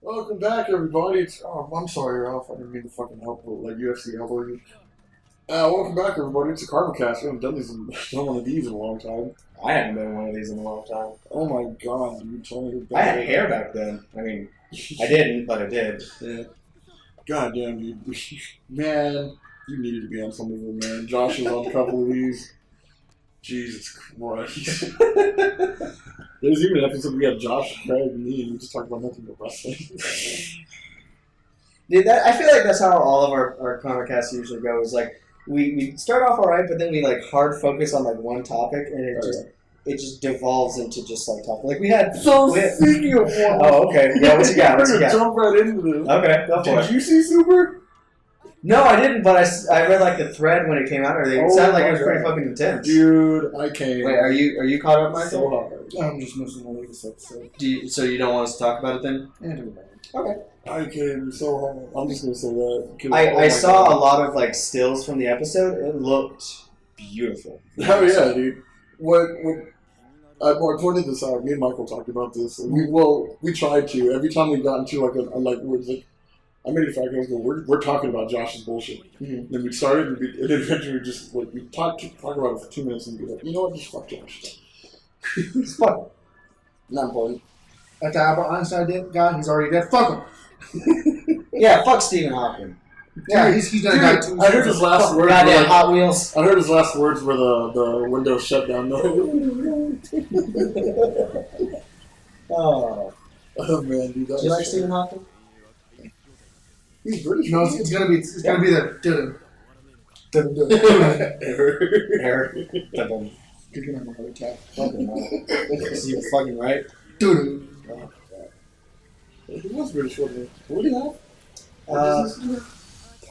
Welcome back, everybody. I'm sorry, Ralph. I didn't mean to fucking help, like UFC elbow you. Welcome back, everybody. It's a Cast. We haven't done one of these in a long time. I haven't been in one of these in a long time. Oh my god, you told me. I had hair back then. I mean, I didn't, but I did. Yeah. God damn, dude. Man, you needed to be on something, man. Josh was on a couple of these. Jesus Christ. There's even an episode we had Josh, Craig, and me, and we just talked about nothing but wrestling. Dude, I feel like that's how all of our casts usually go. Is like we start off alright, but then we like hard focus on like one topic, and it just devolves into just like talking. Like we had. Speaking of one. Oh, okay. Yeah, what you got? We're gonna jump right into this. Okay, go for it. Did you see Super? No, I didn't, but I read like the thread when it came out. It sounded like it was pretty fucking intense. Dude, I can't. Wait, are you caught up, Michael? So hard. I'm just missing the latest episode. So you don't want us to talk about it then? Yeah, okay. I came so hard. I'm just gonna say that. I saw a lot of like stills from the episode. It looked beautiful. Oh yeah, dude. I pointed this out. Me and Michael talked about this. And we tried to every time we got into I made a fact. I was going, we're talking about Josh's bullshit. Mm-hmm. Then we started, and then eventually we just we talk about it for 2 minutes, and be like, you know what, just fuck Josh. Just fuck him. Not important. That's the Albert Einstein guy. He's already dead. Fuck him. Yeah, fuck Stephen Hawking. Yeah, he's gonna die too. I heard his last words. Goddamn Hot Wheels. I heard his last words were the Windows shut down. Oh man, dude. Do you like Stephen Hawking? He's British. No, it's gonna be the Eric. You're gonna have a heart attack. You're fucking right. Dude. He was British, wasn't he? What do you have?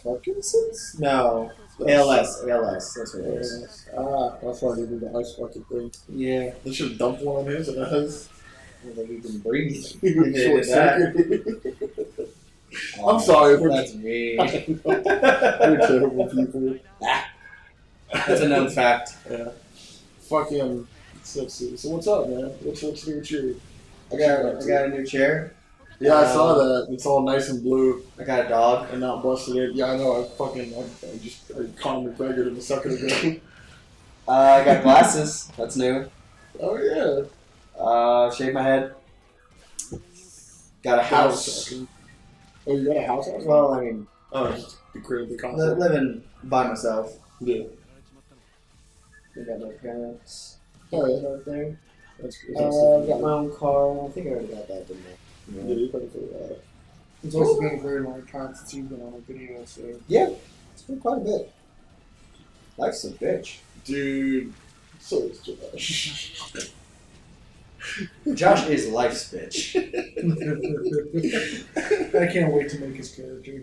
Parkinson's? No. ALS. That's what it is. That's why they did the ice bucket thing. Yeah. They should have dumped one on his and his. I don't think he can breathe. Short circuit. I'm sorry. That's me. We're terrible people. That's a known fact. Yeah. Fucking. Let's see. So what's up, man? What's new with you? I got a new chair. Yeah, I saw that. It's all nice and blue. I got a dog. And not busted in. Yeah, I know. I Conor McGregor in a second ago. I got glasses. That's new. Oh, yeah. Shaved my head. Got a house. Oh, you got a house? Well, I mean... just the crib, the concept. Living by myself. Yeah. I got my parents. Oh, yeah. And everything. That's good. Got my own car. I think I already got that, didn't I? Yeah, you probably figured that out. It's also been a very long time since you've been on a video, so... Yeah. It's been quite a bit. Life's a bitch. Dude. So is Josh. Josh is life's bitch. I can't wait to make his character.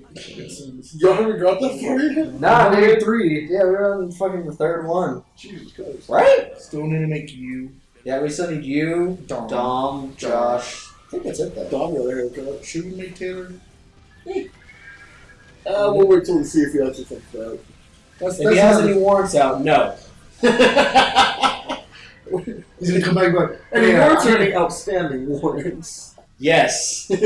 Y'all haven't got that far yet? Nah, dude. 3. Yeah, we're on fucking the 3rd one. Jesus Christ. Right? Still need to make you. Yeah, we still need you, Dom, Josh. I think that's it, though. Dom got a haircut. Should we make Taylor? We'll wait till we see if he actually thinks that. If he has any warrants out, no. He's gonna come back and go, and he warrants are any outstanding warrants. Yes. No,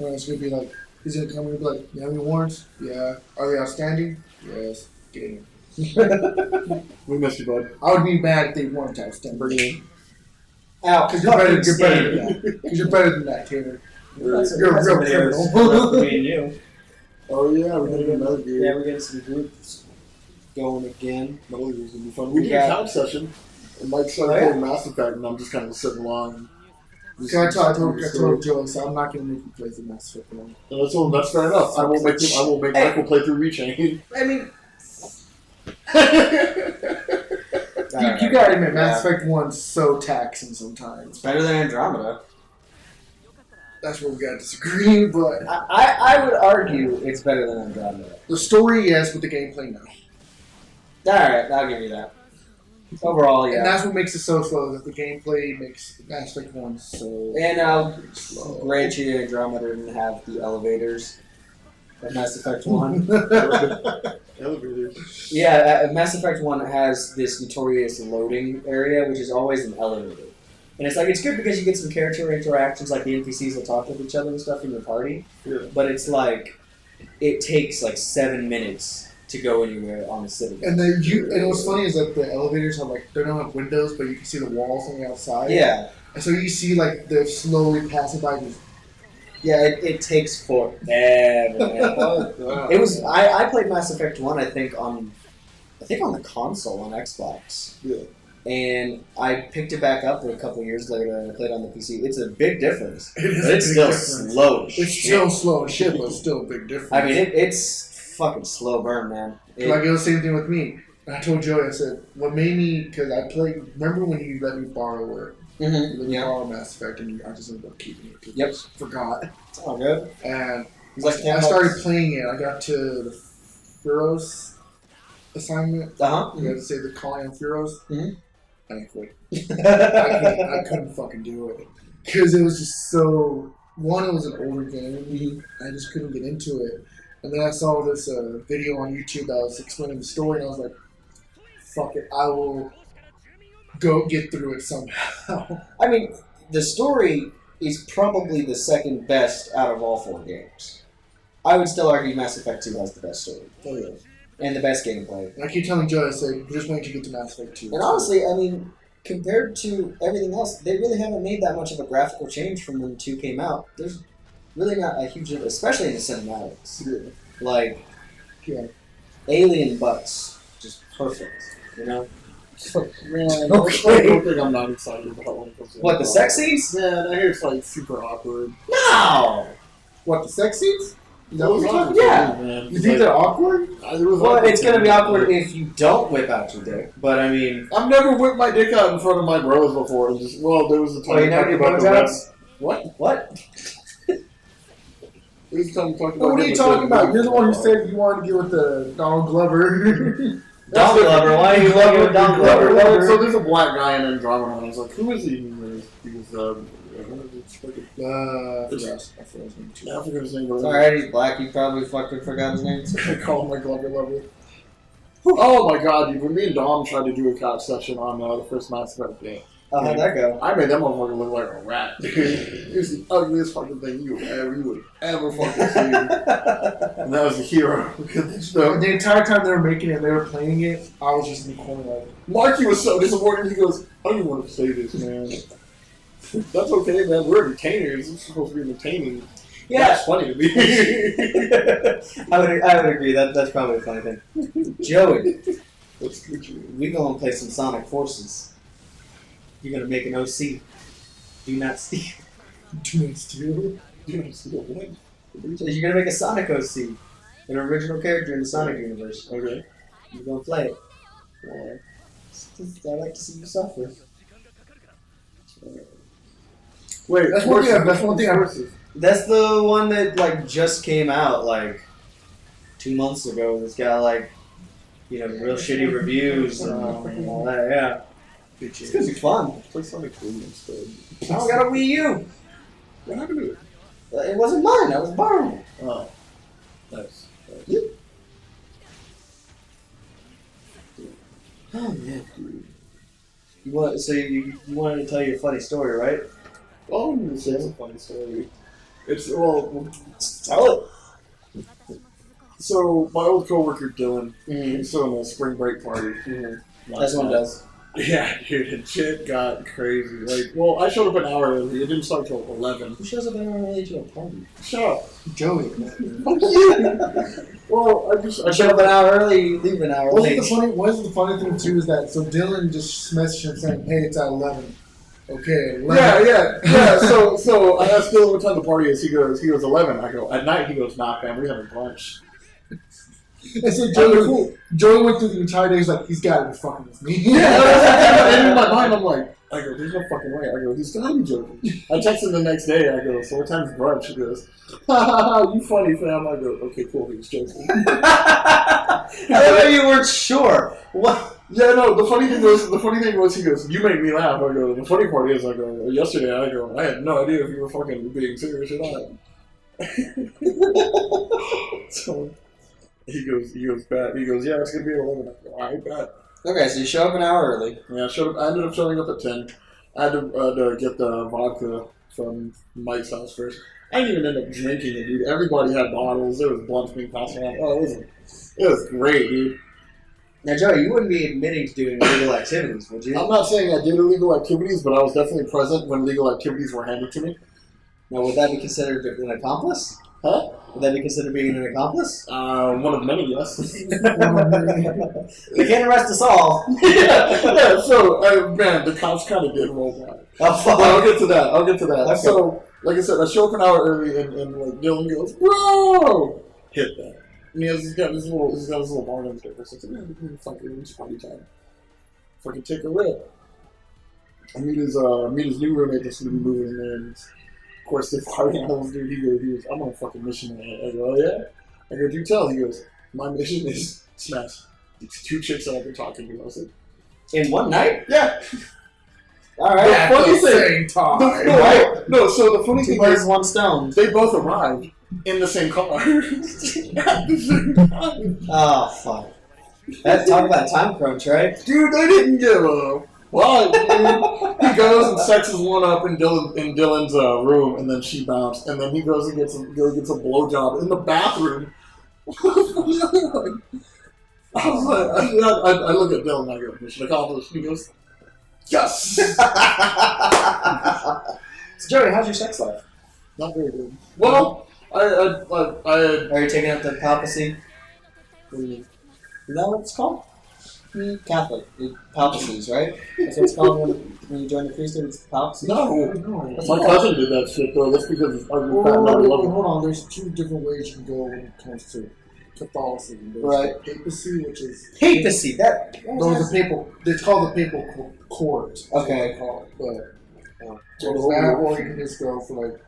it's gonna be like, he's gonna come and be like, you have any warrants? Yeah. Are they outstanding? Yes. Get in. We missed you, bud. I would be mad if they weren't outstanding. Bring it in. Out, because you're better than that. Because you're better than that, Taylor. You're a real criminal. Me and you. Oh yeah, we're gonna get another gear. Yeah, we're getting some groups going again. Metal Gear's gonna be fun. We did a couch session, and Mike started playing Mass Effect, and I'm just kind of sitting along. I told Joey, so I'm not gonna make you play the Mass Effect one. That's fair enough. I won't make Michael play through Rechain. I mean, you gotta admit, Mass Effect 1's so taxing sometimes. It's better than Andromeda. That's where we gotta disagree, but... I would argue it's better than Andromeda. The story, yes, but the gameplay, no. Alright, I'll give you that. Overall, yeah. And that's what makes it so slow, that the gameplay makes Mass Effect 1 so... And I'll grant you Andromeda didn't have the elevators that Mass Effect 1. Elevators. Yeah, Mass Effect 1 has this notorious loading area, which is always an elevator. And it's like, it's good because you get some character interactions, like the NPCs will talk with each other and stuff in your party. Yeah. But it's like, it takes like 7 minutes to go anywhere on the city. And what's funny is that the elevators have like, they don't have windows, but you can see the walls on the outside. Yeah. And so you see like they're slowly passing by. Yeah, it takes forever. It was, I played Mass Effect 1, I think on the console on Xbox. Yeah. And I picked it back up a couple years later and I played on the PC. It's a big difference. It is but it's still slow. It's still slow as shit, but it's still a big difference. I mean, it's fucking slow burn, man. Like it was the same thing with me. And I told Joey, I said, what made me, because I played, remember when you let me borrow it? You let me borrow Mass Effect and I just ended up keeping it. Yep. Forgot. It's all good. And Like I started playing it. I got to the Furos assignment. You had to say the calling on Furos. And I quit. I couldn't fucking do it. Because it was just so... One, it was an older game. I just couldn't get into it. And then I saw this video on YouTube that was explaining the story, and I was like, fuck it, I will go get through it somehow. I mean, the story is probably the second best out of all 4 games. I would still argue Mass Effect 2 has the best story. Oh, yeah. And the best gameplay. And I keep telling Joe, I say, just wait to get to Mass Effect 2. And honestly, I mean, compared to everything else, they really haven't made that much of a graphical change from when 2 came out. There's really not a huge, especially in the cinematics. Yeah. Like, Yeah. alien butts, just perfect, you know? Man, I don't think I'm not excited about when it comes to What, the sex scenes? Yeah, I hear it's like super awkward. No! What, the sex scenes? That was awkward. Yeah. Man. You think they're awkward? Well, it's gonna be awkward if you don't whip out your dick, but I mean... I've never whipped my dick out in front of my bros before. And just, well, there was a time Oh, you never did blowjobs? What? What? There was a time we talked about What are you talking about? You're the one who said you wanted to get with the Donald Glover. Donald Glover, why are you looking with Donald Glover? Well, so there's a black guy in Andromeda, and I was like, who is he? He was, I forgot his name. Alright, he's black, you probably fucking forgot his name. I call him my Glover lover. Oh my god, dude, when me and Dom tried to do a couch session on the first Mass Effect game. Oh, how'd that go? I made that motherfucker look like a rat. It was the ugliest fucking thing you would ever fucking see. And that was the hero. The entire time they were making it, they were playing it, I was just in the corner like... Marky was so disappointed. He goes, I don't even want to say this, man. That's okay, man. We're entertainers. It's supposed to be entertaining. Yeah. That's funny to me. I would agree. That's probably a funny thing. Joey, That's good. we go and play some Sonic Forces. You're gonna make an OC. Do not steal. Do not steal? You know, still what? You're gonna make a Sonic OC. An original character in the Sonic universe. Okay. You're gonna play it. Alright. I like to see you suffer. Wait, That's one thing I... That's the one that like just came out like 2 months ago. It's got like, you know, real shitty reviews and all that. Yeah, it's gonna be fun. Play Sonic 3 instead. I don't got a Wii U. What happened to it? It wasn't mine. I was borrowing it. Oh. Nice. Yeah. Oh man. You wanted to tell your funny story, right? Oh, it's a funny story. It's, well, Tell it. so my old coworker Dylan, he's still in a spring break party. That's what it does. Yeah, dude, and shit got crazy. Like, well, I showed up an hour early. It didn't start till 11. Who shows up an hour early to a party? Shut up. Joey. Fuck you. Well, I Showed up an hour early, you leave an hour late. Wasn't the funny thing too is that so Dylan just messaged him saying, "Hey, it's at 11." Okay, 11. Yeah. So I asked Dylan what time the party is. He goes 11. I go, at night. He goes, nah, fam, we're having brunch. And so Joey went through the entire day. He's like, he's got to be fucking with me. Yeah, and in my mind, I'm like, I go, there's no fucking way. I go, he's gotta be joking. I text him the next day. I go, so what time's brunch? He goes, ha ha ha, you funny, fam. I go, okay, cool. He was joking. I thought you weren't sure. What? Yeah, no. The funny thing was, he goes, you make me laugh. I go, the funny part is, I go, yesterday, I had no idea if you were fucking being serious or not. So. He goes, bet. He goes, yeah, it's gonna be at 11. I go, I bet. Okay, so you show up an hour early. Yeah, I ended up showing up at 10. I had to get the vodka from Mike's house first. I didn't even end up drinking it, dude. Everybody had bottles. There was blunts being passed around. Oh, it was great, dude. Now, Joey, you wouldn't be admitting to doing illegal activities, would you? I'm not saying I did illegal activities, but I was definitely present when legal activities were handed to me. Now, would that be considered an accomplice? Huh? Would that be considered being an accomplice? One of many, yes. They can't arrest us all. yeah, so, man, the cops kind of did roll back. I'll get to that. Okay. So, like I said, I show up an hour early, and like, Dylan goes, bro! Hit that. And he's got his little bar on his paper. So I said, man, fucking, it's party time. Fucking take a rip. I meet his new roommate that's going to be moving in there, and of course, the party animals, dude, he goes, I'm on a fucking mission tonight. I go, oh yeah? I go, do tell. He goes, my mission is smash these 2 chicks that I've been talking to. I said, in one night? yeah. All right. At the same time. No, so the funny 2 thing birds, is, 1 stone. they both arrived in the same car. At the same time. Oh, fuck. Talk about time crunch, right? Dude, they didn't give a what, dude. He goes and sexes one up in Dylan's room, and then she bounced, and then he goes and gets a blowjob in the bathroom. I was like, I look at Dylan and I go, mission accomplished. He goes, yes! So, Joey, how's your sex life? Not very good. Well, I Are you taking up the papacy? what do you mean? Is that what it's called? Catholic. Papacies, right? That's what it's called when you join the priesthood, it's papacy? No. My cousin did that shit, though. That's because it's ugly fat and Hold on, there's 2 different ways you can go when it comes to Catholicism. There's Right. papacy, which is... Papacy! Those are papal... It's called the papal court. Okay. But there's that, or you can just go for like...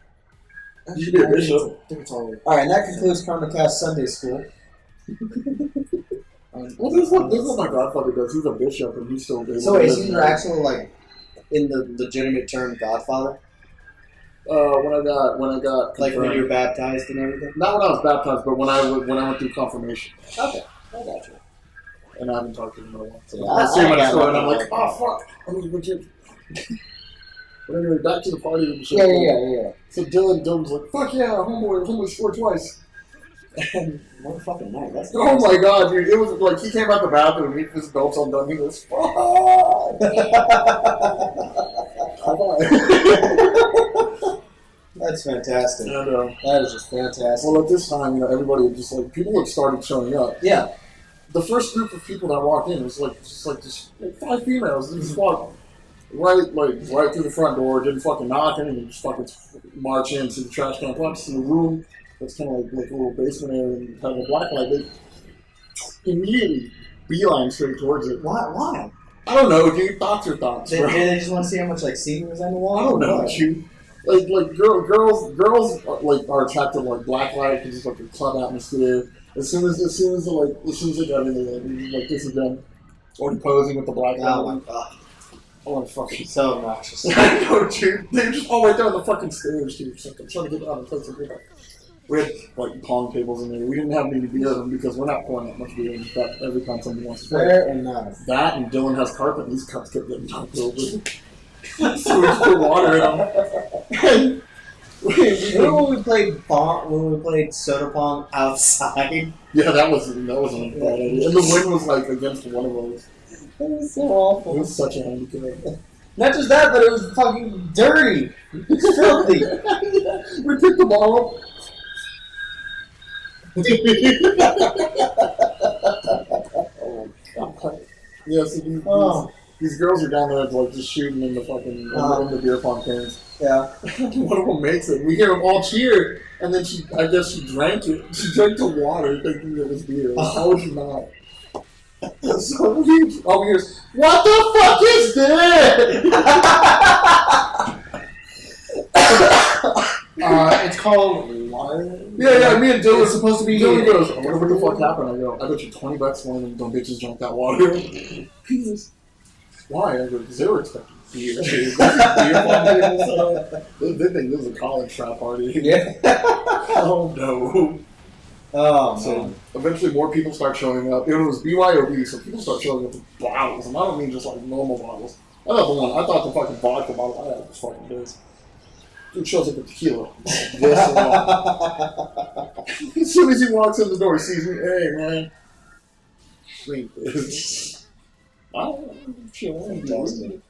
You should be a bishop. I think it's all right. Alright, and that concludes Karmacast Sunday School. Well, this is what my godfather does. He's a bishop, and he's still doing. So is he your actual, like, in the legitimate term, godfather? When I got Like when confirmed. you were baptized and everything? Not when I was baptized, but when I went through confirmation, Okay, I got you. and I haven't talked to him in a while. So Yeah, I see him at I the store, and got I'm one. like, oh fuck, I'm gonna go check. But anyway, back to the party. Yeah. So Dylan's like, fuck yeah, homeboy scored twice. And Motherfucking night. That's oh my god, dude, it was like he came out the bathroom, he his belt's undone, he goes, fuck. That's fantastic. And, That is just fantastic. well, at this time, everybody just like people had started showing up. Yeah. The first group of people that walked in was just 5 females. They just walked right through the front door, didn't fucking knock anything, and just fucking march into the trash can, walked to the room that's kind of like a little basement area and kind of a black light. They immediately beeline straight towards it. Why? I don't know, dude. Thoughts are thoughts, Did bro. they just want to see how much like semen was on the wall? I don't know, dude. Like girls are attracted to like black light because it's like a club atmosphere. As soon as they got in there, like this is them already posing with the black light. Oh my god. I want to fucking. So obnoxious. I know, dude. They're just all right there on the fucking stairs, dude. So I'm trying to get out of the place. We had like pong tables in there. We didn't have any beer in them because we're not pouring that much beer in that every time somebody wants to play. Fair enough. That and Dylan has carpet. These cups kept getting knocked over. So we just put water in them. Remember when we played soda pong outside? Yeah, that wasn't a bad idea. And the wind was like against one of those. That was so awful. It was such a handicap. Not just that, but it was fucking dirty. It's filthy. We picked the ball up. Oh god. Yeah, so these girls are down there like just shooting in the fucking in the beer pong cans. Yeah. One of them makes it. We hear them all cheer, and then I guess she drank it. She drank the water thinking it was beer. How would you not? So all we hear is, what the fuck is this? It's called Lion. Yeah, me and Dylan. It's supposed to be. Dylan goes, I wonder what the fuck happened. I go, I bet you $20 more than them bitches drank that water. He goes, why? I go, because they were expecting beer. They think this is a college trap party. Yeah. Oh no. Oh, So man. eventually more people start showing up. It was BYOB, so people start showing up with bottles. And I don't mean just like normal bottles. I thought the fucking vodka bottle I had was fucking this. Dude shows up with tequila. This and that. As soon as he walks in the door, he sees me. Hey, man. Drink this. I don't know. Chill.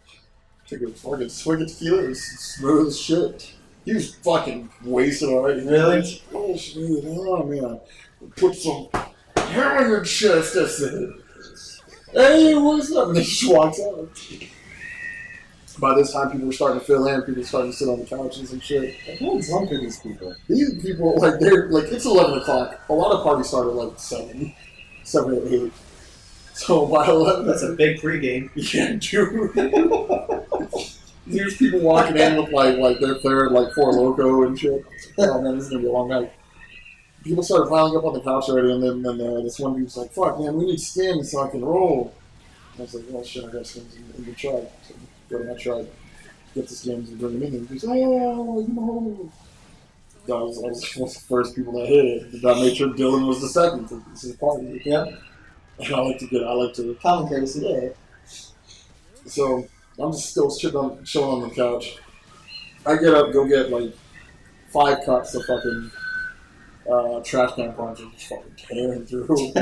Take a fucking swig of tequila. It was smooth as shit. He was fucking wasted already. Really? Oh, shit. Oh, man. Put some hair on your chest. That's it. Hey, what's up? And he just walks out. By this time, people were starting to fill in. People were starting to sit on the couches and shit. How drunk are these people? These people, like, they're, like, it's 11 o'clock. A lot of parties start at, like, 7 or 8. So by 11... That's a big pregame. Yeah, dude. There's people walking in with, like their third, like, Four Loko and shit. Oh, man, this is going to be a long night. People started piling up on the couch already, and then this one dude's like, fuck, man, we need skins so I can roll. And I was like, well, shit, I got skins in the tribe. So go to my tribe, get the skins, and bring them in. And he goes, oh, you know. I was one of the first people that hit it. I made sure Dylan was the second. This is a party. Yeah. And I like to... Common courtesy, yeah. So, I'm just still chilling on the couch. I get up, go get, like, 5 cups of fucking trash can punch and just fucking tearing through.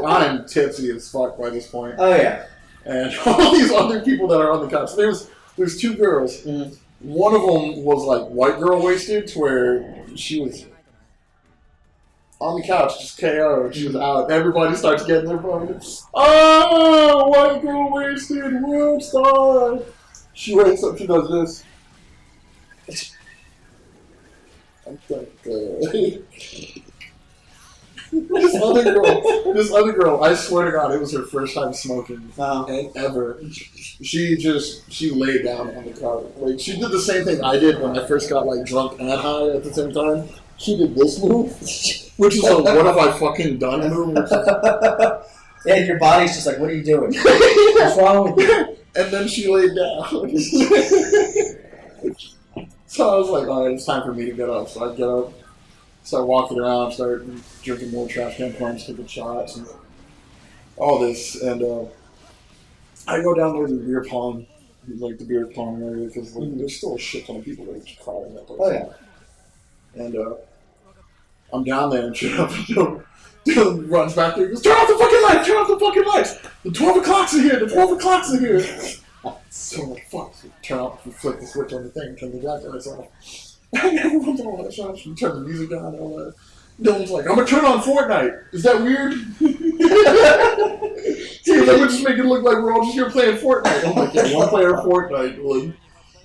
I'm tipsy as fuck by this point. Oh, yeah. And all these other people that are on the couch. There's 2 girls. Mm-hmm. One of them was, like, white girl wasted, to where she was on the couch, just KO. She was out. Everybody starts getting their phone. Oh, white girl wasted, world star. She wakes up, she does this. I'm like, this other girl, I swear to God, it was her first time smoking ever. She laid down on the couch. Like, she did the same thing I did when I first got, like, drunk and high at the same time. She did this move, which is a what have I fucking done move. Yeah, your body's just like, what are you doing? What's wrong with you? And then she laid down. So I was like, all right, it's time for me to get up. So I get up, start walking around, start drinking more trash can punch, taking shots, and all this. And I go down there to the beer pong, like the beer pong area, because there's still a shit ton of people that just crowding that place. Oh, yeah. And I'm down there and shit. Dylan runs back there and goes, turn off the fucking lights! Turn off the fucking lights! The 12 o'clocks are here! The 12 o'clocks are here! So I'm like, fuck. So turn off, flip the switch on the thing, turn the jacket lights off. And everyone's all that shot. You turn the music down and all that. Dylan's like, I'm gonna turn on Fortnite. Is that weird? He's like, we're just making it look like we're all just here playing Fortnite. I'm like, yeah, one player Fortnite.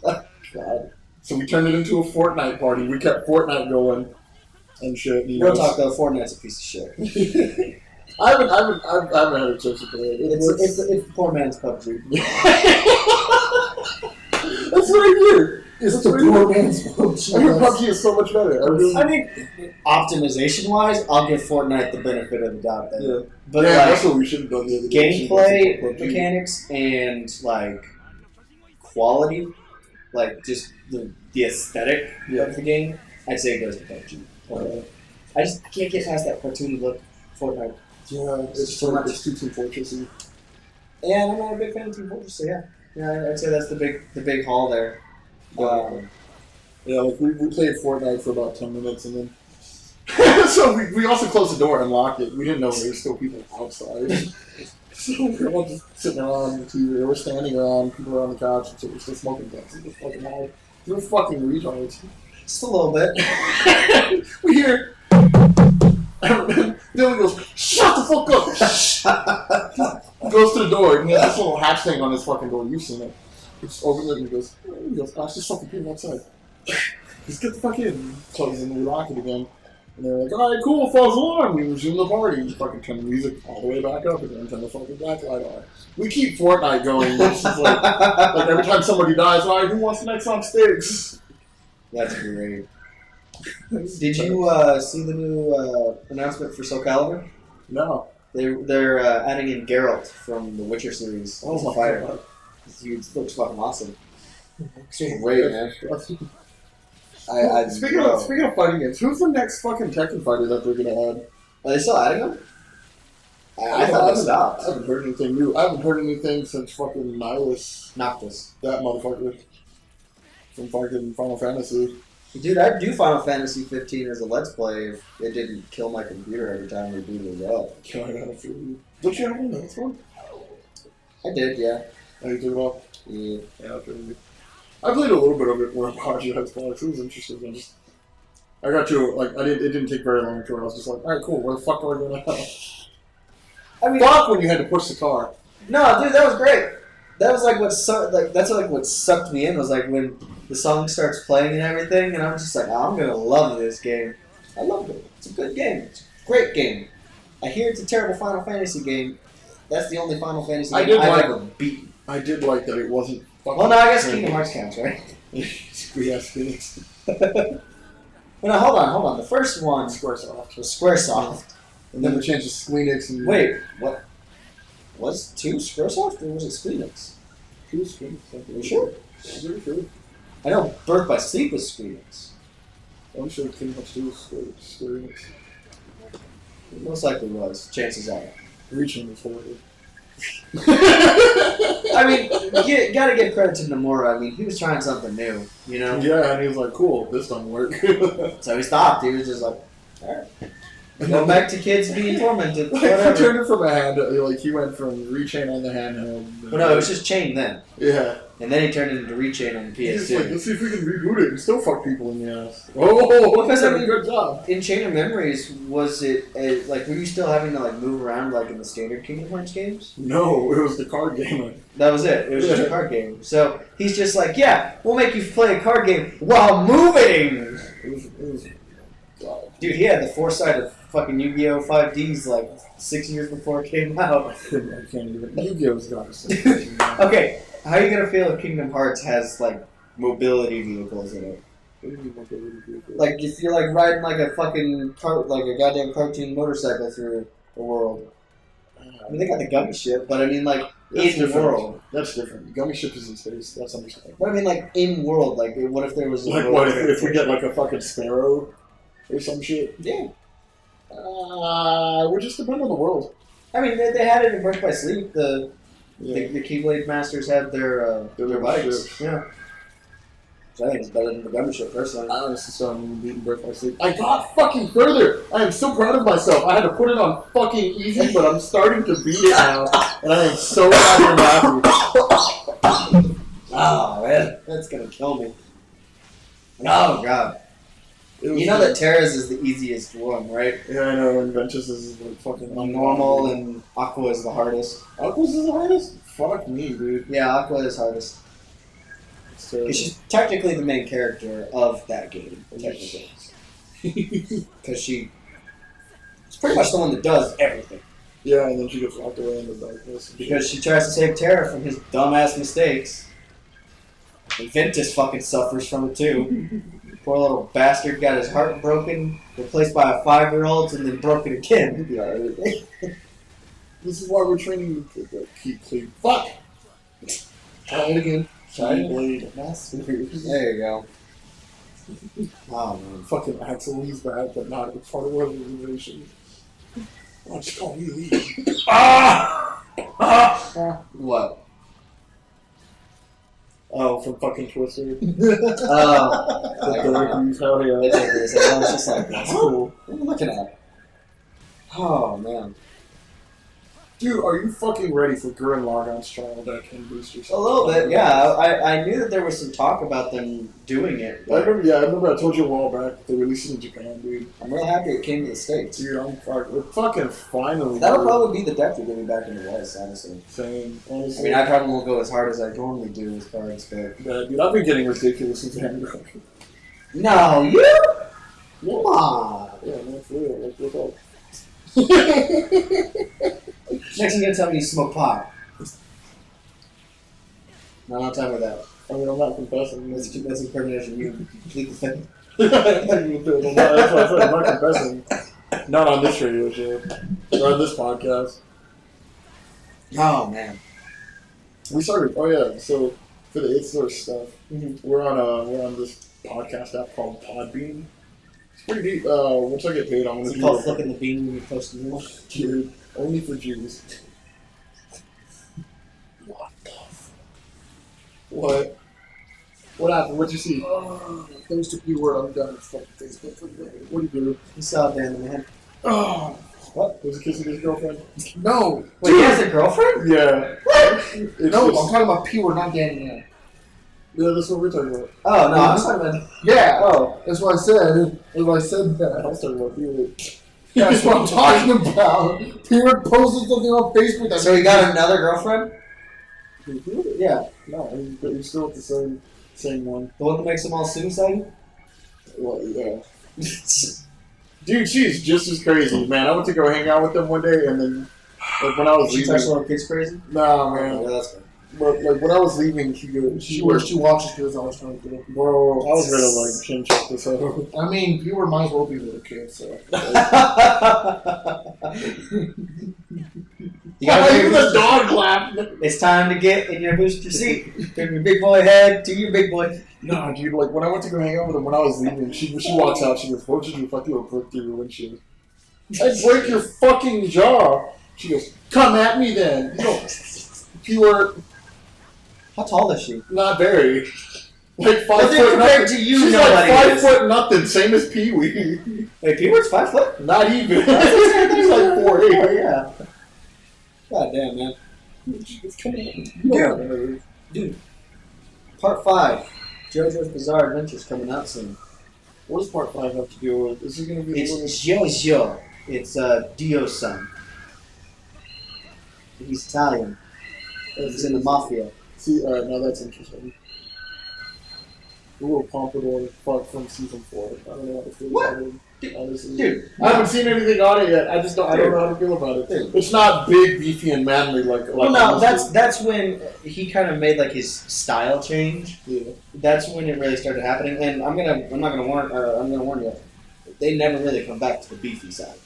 Like, God. So we turned it into a Fortnite party. We kept Fortnite going and shit. Real talk though, Fortnite's a piece of shit. I haven't had a chance to play it. It's the poor man's PUBG. That's what I hear. It's the poor man's PUBG. I hear PUBG is so much better. I mean, optimization-wise, I'll give Fortnite the benefit of the doubt there. Yeah. But yeah, like, that's what we should have done the other day. gameplay mechanics and like quality, like just the aesthetic of the game, I'd say it goes to PUBG. I just can't get past that cartoony look Fortnite. Yeah, it's too much. It's too Team Fortressy. And I'm not a big fan of Team Fortress, so yeah, I'd say that's the big haul there. Yeah, like we played Fortnite for about 10 minutes and then so we also closed the door and locked it. We didn't know there were still people outside. So we were all just sitting around the TV. They were standing around, people were on the couch, and so we're still smoking guns. It was fucking loud. We were fucking retards. Just a little bit. We hear Dylan goes, shut the fuck up! He goes to the door and he has this little hatch thing on his fucking door. You've seen it. He just opens it and he goes, gosh, there's fucking people outside. Just get the fuck in. Closes and we lock it again. And they're like, alright, cool, false alarm. We resume the party. And fucking turn the music all the way back up again. Turn the fucking black light on. We keep Fortnite going. This is like every time somebody dies, alright, who wants the next on sticks? That's great. Did you see the new announcement for Soul Calibur? No. They're adding in Geralt from the Witcher series. Oh my Fire. God. He looks fucking awesome. Looks great, man. Speaking of fighting games, who's the next fucking Tekken fighter that they're gonna add? Are they still adding them? I thought they stopped. I haven't heard anything new. I haven't heard anything since fucking Noctis. that motherfucker from fucking Final Fantasy. Dude, I'd do Final Fantasy 15 as a Let's Play if it didn't kill my computer every time we booted it up. Don't you have one? That's one? I did, yeah. How you doing well? Yeah. Yeah, I played a little bit of it when I watched Xbox. It was interesting. I got to, like, it didn't take very long to. I was just like, alright, cool, where the fuck are we going now? I mean, fuck when you had to push the car. No, dude, that was great. That was like what sucked me in was like when the song starts playing and everything, and I'm just like, oh, I'm gonna love this game. I loved it. It's a good game. It's a great game. I hear it's a terrible Final Fantasy game. That's the only Final Fantasy game I've ever beaten. I did like that it wasn't fucking... Well, no, I guess Kingdom Hearts counts, right? Yes, Phoenix. Well, no, hold on. The first one Squaresoft. was Squaresoft. And then the chance of Squeenix and... Wait, what? Was 2 Squaresoft or was it Squeenix? 2 Squeenix. Are you sure? I'm pretty sure. I know Birth by Sleep was Squeenix. I'm sure Kingdom Hearts 2 was Squeenix. It most likely was. Chances are. Reaching was horrible. I mean, you gotta give credit to Nomura. I mean, he was trying something new, you know? Yeah, and he was like, cool, this doesn't work. So he stopped. He was just like, alright. Go back to kids being tormented. Like, Whatever. he turned it from a hand, like, he went from Rechain on the handheld. Well, no, it was just Chain then. Yeah. And then he turned it into Rechain on the He's PS2. like, let's see if we can reboot it and still fuck people in the ass. Oh, Because, I mean, good job. In Chain of Memories, was it, like, were you still having to, like, move around, like, in the standard Kingdom Hearts games? No, it was the card game. That was it. It was just a card game. So he's just like, yeah, we'll make you play a card game while moving! It was Dude, he had the foresight of fucking Yu-Gi-Oh! 5Ds, like, 6 years before it came out. I can't even. Yu-Gi-Oh's got to Okay, how are you gonna feel if Kingdom Hearts has, like, mobility vehicles in it? Like, if you're, like, riding, like, a fucking like a goddamn cartoon motorcycle through the world. I mean, they got the gummy ship, but I mean, like, That's in the different. world. That's different. Gummy ship is in space. That's understandable. But I mean, like, in world, like, what if there was... Like, what if we get, like, a fucking sparrow or some shit? Yeah. It would just depend on the world. I mean, they had it in Birth by Sleep. The Keyblade Masters had their bikes. Ships. Yeah. So I think it's better than the gummy ship, personally. I honestly saw him beating Birth by Sleep. I got fucking further! I am so proud of myself. I had to put it on fucking easy, but I'm starting to beat it now. And I am so goddamn happy. Oh, man. That's gonna kill me. Oh, God. You know good. that Terra's is the easiest one, right? Yeah, I know. And Ventus is like fucking Normal and Aqua is the hardest. Aqua's is the hardest? Fuck me, dude. Yeah, Aqua is hardest. Because she's technically the main character of that game, technically. Because she's pretty much the one that does everything. Yeah, and then she gets locked away in the darkness. Because she tries to save Terra from his dumbass mistakes. And Ventus fucking suffers from it too. Poor little bastard got his heart broken, replaced by a 5-year-old, and then broken again. This is why we're training to keep clean. Fuck! Try it again. Try blade. There you go. Oh man. Fucking Axel, he's bad, but not part of the organization. Oh, just call me Lee. What? Oh, from fucking Twister. Oh. Hell yeah. It's like this. I was just like, That's cool. what are you looking at? Oh man. Dude, are you fucking ready for Gurren Lagann's trial deck and boosters? A little bit, yeah. I knew that there was some talk about them doing it. I remember I told you a while back they released it in Japan, dude. I'm real happy it came to the States. Dude, we're fucking finally. That'll probably be the deck to get me back into West, honestly. Same, I honestly. mean, I probably won't go as hard as I normally do with cards, but... Yeah, dude, I've been getting ridiculous with Vanguard. No, you? Come on. Yeah, man, for real. Like, what's up? Next, you're gonna tell me you smoke pot. No, I'm not talking about that. I mean, I'm not confessing. That's incrimination. You complete the thing. That's what I said. I'm not confessing. Not on this radio show. Or on this podcast. Oh, man. We started. Oh yeah. So for the 8th Source stuff, Mm-hmm. we're on this podcast app called Podbean. It's pretty neat. Once I get paid, I'm gonna It's do called it. flipping the bean when you post the meal. Dude, only for Jews. What the f- What? What happened? What'd you see? Thanks to P-word, I'm done with fucking Facebook for the day. What'd you do? You saw it, Dan, man. Oh, What? Was he kissing his girlfriend? no. Wait, he has a girlfriend? Yeah. It's No, just- I'm talking about P-word, not Danny Man. Yeah, that's what we're talking about. Oh, no, I'm talking about. Yeah, Oh. that's what I said. That's why I said I that. was talking about you. That's what I'm talking about. P-word posted something on Facebook that So he got another girlfriend? Really? Yeah. No, he's still with the same one. The one that makes them all suicide? Well, yeah. Dude, she's just as crazy, man. I went to go hang out with them one day, and then, like, when I was She leaving. touched little kids crazy? Nah, Yeah, man. that's good. But, like, when I was leaving, she where she watches kids always trying to do it. Bro, I was gonna, like, chin check this out. I mean, P-word might as well be with a kid, so. You gotta Even make the dog laughed. It's time to get in your booster seat. From your big boy head to your big boy. Nah, dude, like, when I went to go hang out with him, when I was leaving, she walks out, she goes, what did you fuck you a brick through your windshield? I'd break your fucking jaw. She goes, come at me then. You know, P-word, How tall is she? not very. Like 5 Well, then foot compared nothing. to you, She's nobody like 5 is. foot nothing, same as Pee Wee. Wait, P-word's 5 foot? Not even. He's like 4'8". Oh, yeah. God damn, man. Come on. Dude. Part 5. JoJo's Bizarre Adventures coming out soon. What does part 5 have to do with? Is it going to be It's the one JoJo. It's Dio's son. He's Italian. He's in the mafia. See, alright, now that's interesting. The little pompadour fuck from season 4. I don't know how to feel What? about it. Honestly. Dude. I haven't seen anything on it yet. I just don't. I don't know how to feel about it. Dude. It's not big, beefy, and manly like. Well, no, honestly. that's when he kind of made like his style change. Yeah. That's when it really started happening. And I'm gonna warn you. They never really come back to the beefy side.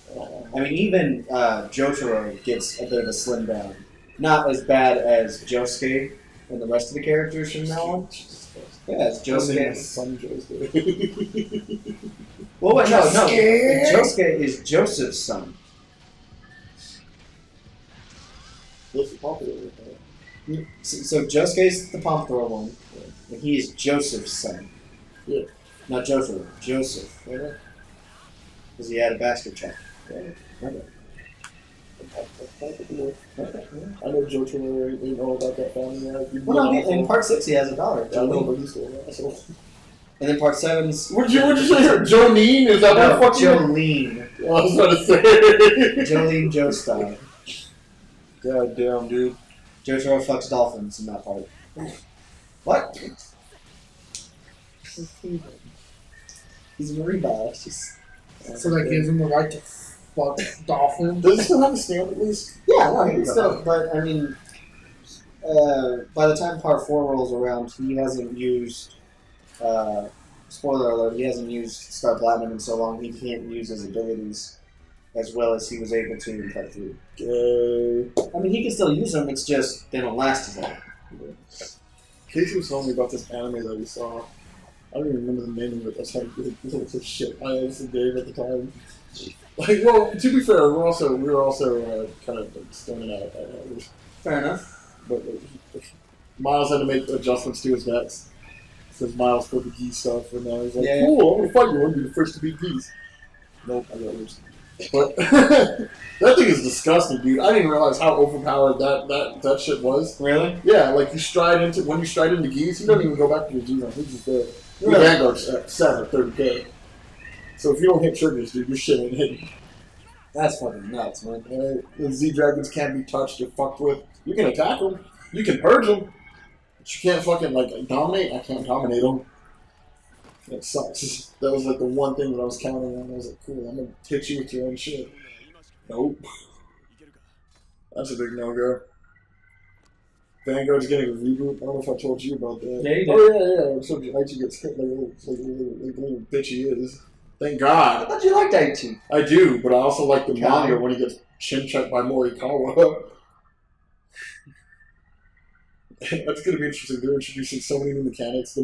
I mean, even Jotaro gets a bit of a slim down. Not as bad as Josuke and the rest of the characters from now on. Yeah, it's Josuke. Son Josuke. Well, wait, no. Josuke? Josuke is Joseph's son. What's the popular? So Josuke's the Pompadour one, and he is Joseph's son. Yeah. Not Jotaro, Joseph. Yeah. Because he had a bastard child. Yeah. Okay. I know Jotaro ain't all about that family. Right? Well, no, in part 6 he has a daughter. I know, Jolene. but he's still an asshole. And then part 7's... What'd you say here? Jonine? Is that No, what fucking... Jolene. I was about to say. Jolene Joestar. God damn, dude. Jotaro fucks dolphins in that part. What? He's a marine biologist. So that gives him the right to fuck dolphins. Does he still have a stamp at least? Yeah, no, he's still... But, I mean... by the time part 4 rolls around, he hasn't used... spoiler alert, he hasn't used Star Platinum in so long, he can't use his abilities as well as he was able to in part 3. I mean, he can still use them, it's just they don't last as long. Casey was telling me about this anime that we saw. I don't even remember the name of it. That's how good it was. Shit, I was a game at the time. Like, well, to be fair, we were also kind of like stoning out. Fair enough. But Miles had to make adjustments to his decks. Because Miles put the geese stuff, and I was like, Yeah. cool, I'm gonna fight you. I'm gonna be the first to beat geese. Nope, I got loose. But that thing is disgusting, dude. I didn't realize how overpowered that shit was. Really? Yeah, like when you stride into geese, you don't even go back to your G-Run. He's just there. Your Really? Vanguard's at 7 or 30k. So if you don't hit triggers, dude, your shit ain't hitting. That's fucking nuts, man. The Z-Dragons can't be touched or fucked with. You can attack them. You can purge them. But you can't fucking, like, dominate. I can't dominate them. It sucks. That was, like, the one thing that I was counting on. I was like, cool, I'm gonna hit you with your own shit. Nope. That's a big no-go. Vanguard's getting a reboot. I don't know if I told you about that. Yeah, you did. Oh, yeah. I told you Aichi gets hit like a little bitch he is. Thank I God. thought you liked Aichi. I do, but I also like the God. manga when he gets chin checked by Morikawa. That's gonna be interesting. They're introducing so many new mechanics.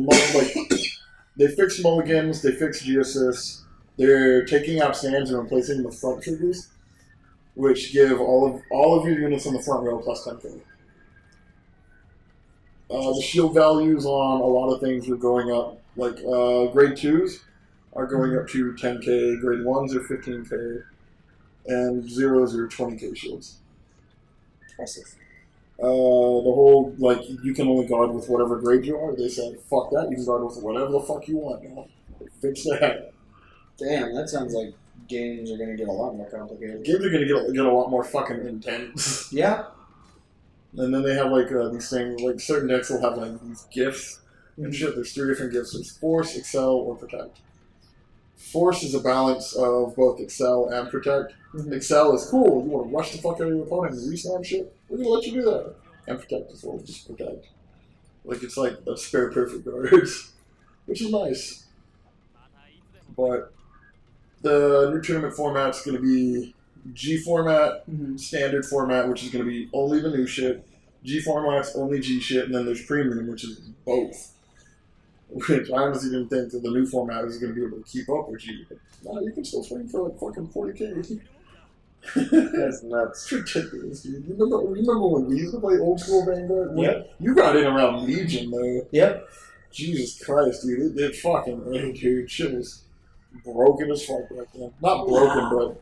They fixed mulligans, they fixed Geosis, They're taking out stands and replacing them with front triggers, which give all of your units on the front row plus 10k. The shield values on a lot of things are going up. Like grade 2s are going up to 10k, grade 1s are 15k, and 0s are 20k shields. Impressive. The whole, like, you can only guard with whatever grade you are. They said, fuck that, you can guard with whatever the fuck you want now. Fix that. Damn, that sounds like games are going to get a lot more complicated. Games are going to get a lot more fucking intense. Yeah. And then they have, like, these things, like, certain decks will have, like, these gifts and shit. There's 3 different gifts. There's Force, Excel, or Protect. Force is a balance of both Excel and Protect. Excel is cool. You want to rush the fuck out of your opponent and reslam shit? We're going to let you do that. And Protect as well. Just Protect. Like, it's like a spare perfect guards. Which is nice. But the new tournament format's going to be G format, standard format, which is going to be only the new shit. G format's only G shit, and then there's premium, which is both. Which I honestly didn't think that the new format was going to be able to keep up with G. But nah, you can still swing for like fucking 40k. That's nuts. It's ridiculous, dude. You remember when we used to play old school Vanguard? Yep. You got in around Legion, though. Yep. Jesus Christ, dude. It fucking, dude, shit was broken as fuck back then. Not broken, but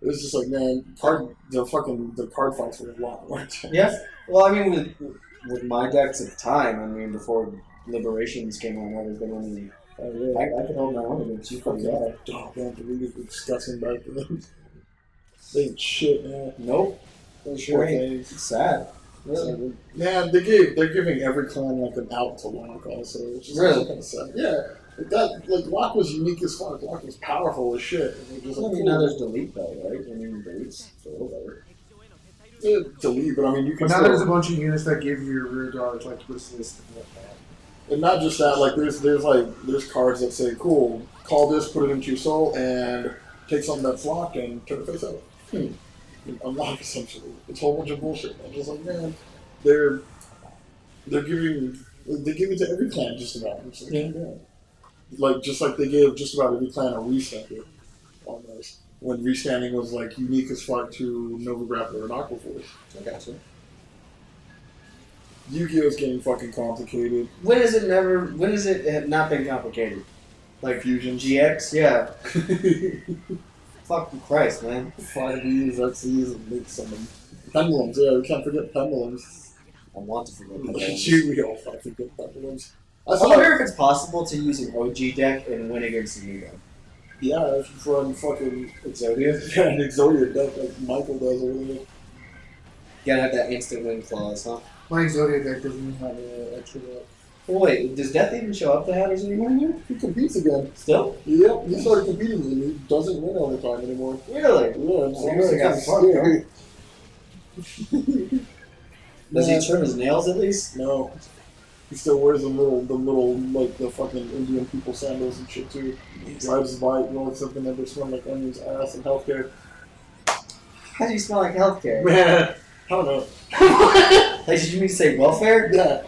it was just like, man, the card fights were a lot, weren't they? Yeah. Well, I mean, with my decks at the time, I mean, before Liberations came on, I was going to, I could hold my own against you. Fucking oh, man, the leaders were disgusting back then. They ain't shit, man. Nope. They sure ain't. It's sad. Really? Man, they're giving every clan like an out to Lock also, which is really kind of sad. Yeah. Like Lock was unique as fuck. Lock was powerful as shit. Just, I mean, now there's Delete though, right? I mean, Delete's a little better. Yeah, Delete, but I mean, you can. But now still, there's a bunch of units that give you your rear guard like resist and whatnot. And not just that, like there's cards that say, cool, call this, put it into your soul, and take something that's locked and turn it face out. Unlock essentially. It's a whole bunch of bullshit. I'm just like, man, they're giving to every clan just about. It's like, yeah. Like just like they gave just about every clan a restand almost. When restanding was like unique as fuck to Nova Grappler and Aqua Force. I gotcha. Yu-Gi-Oh's getting fucking complicated. When has it have not been complicated? Like Fusion GX? Yeah. Fucking Christ, man. 5Es, XEs, and make some pendulums. Yeah, we can't forget pendulums. I want to forget pendulums. We all fucking forget pendulums. I wonder if it's possible to use an OG deck and win against the new deck. Yeah, if you run fucking Exodia? Yeah, an Exodia deck like Michael does over there. You gotta have that instant win clause, huh? My Exodia deck doesn't even have an extra deck. Well, wait, does Death even show up to Hatters anymore? He competes again. Still? Yep, he started competing and he doesn't win all the time anymore. Really? Yeah, it's Seriously, got scary. Does he trim his nails at least? No. He still wears the little, like, the fucking Indian people sandals and shit, too. He drives his bike, rolls something that smells like onions, ass, and healthcare. How do you smell like healthcare? Man, I don't know. Hey, did you mean to say welfare? Yeah.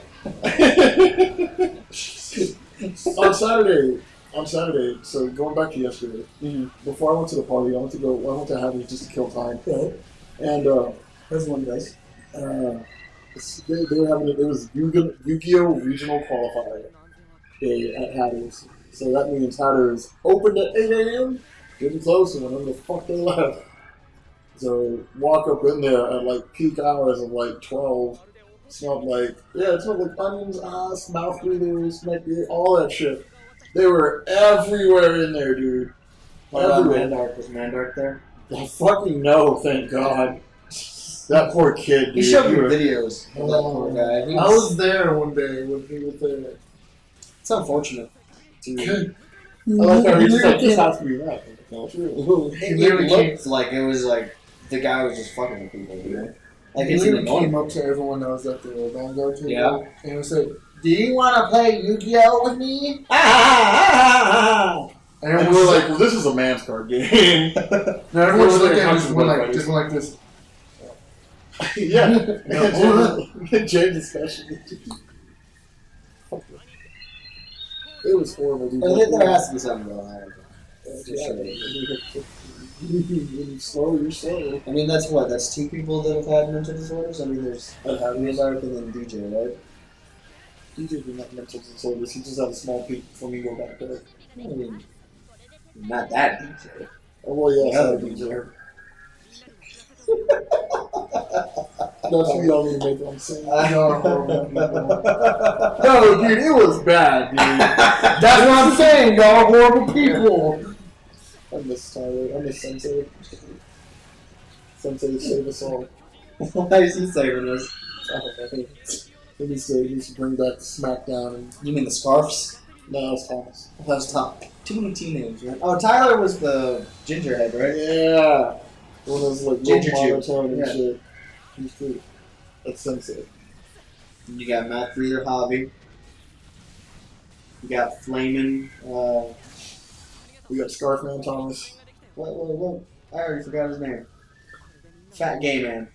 on Saturday, so going back to yesterday, before I went to the party, I went to Hatters just to kill time. And, That's one place. they were having it was Yu-Gi-Oh! Regional Qualifier Day at Hatters. So that means Hatters opened at 8 a.m., getting close, and whenever the fuck they left. So walk up in there at like peak hours of like 12. It smelled like onions, ass, mouth breathers, neck beer, all that shit. They were everywhere in there, dude. What about Everywhere. Mandark? Was Mandark there? I fucking no, thank God. That poor kid, dude. He showed me videos of that poor guy. I was there one day when he was there. It's unfortunate. Dude. I like how he's just like, this has to be that. No, it's real. It looked like it was like the guy was just fucking with people, you know? Like He it's literally annoying. came up to everyone that was at the Vanguard table Yeah. and he said, "Do you want to play Yu-Gi-Oh with me?" And And we're like, well, this is a man's card game. no, everyone just looked at him and just went like this. Yeah. James especially. It was horrible, dude. I think there has to be something going on. You're slow, you're slow. I mean, that's two people that have had mental disorders? I mean, there's Ozark and then DJ, right? DJ's been not mental disorders. He just had a small peak before me go back there. I mean, not that DJ. Oh, well, yeah, The other DJ. That's what y'all need to make them say. No, dude, it was bad, dude. That's what I'm saying, y'all. Horrible people. I miss Tyler. I miss Sensei. Sensei, save us all. Why is he saving us? I don't know. He needs to bring back the SmackDown. And, You mean the scarfs? no, it's Thomas. That was top. Too many teenagers, man. Oh, Tyler was the gingerhead, right? Yeah. One of those like Ginger low Jew. monotone and Yeah. shit. He's cool. That's Sensei. And you got Matt Breeder Hobby. You got Flamin'. We got Scarfman Thomas. What? I already forgot his name. Fat Gay Man.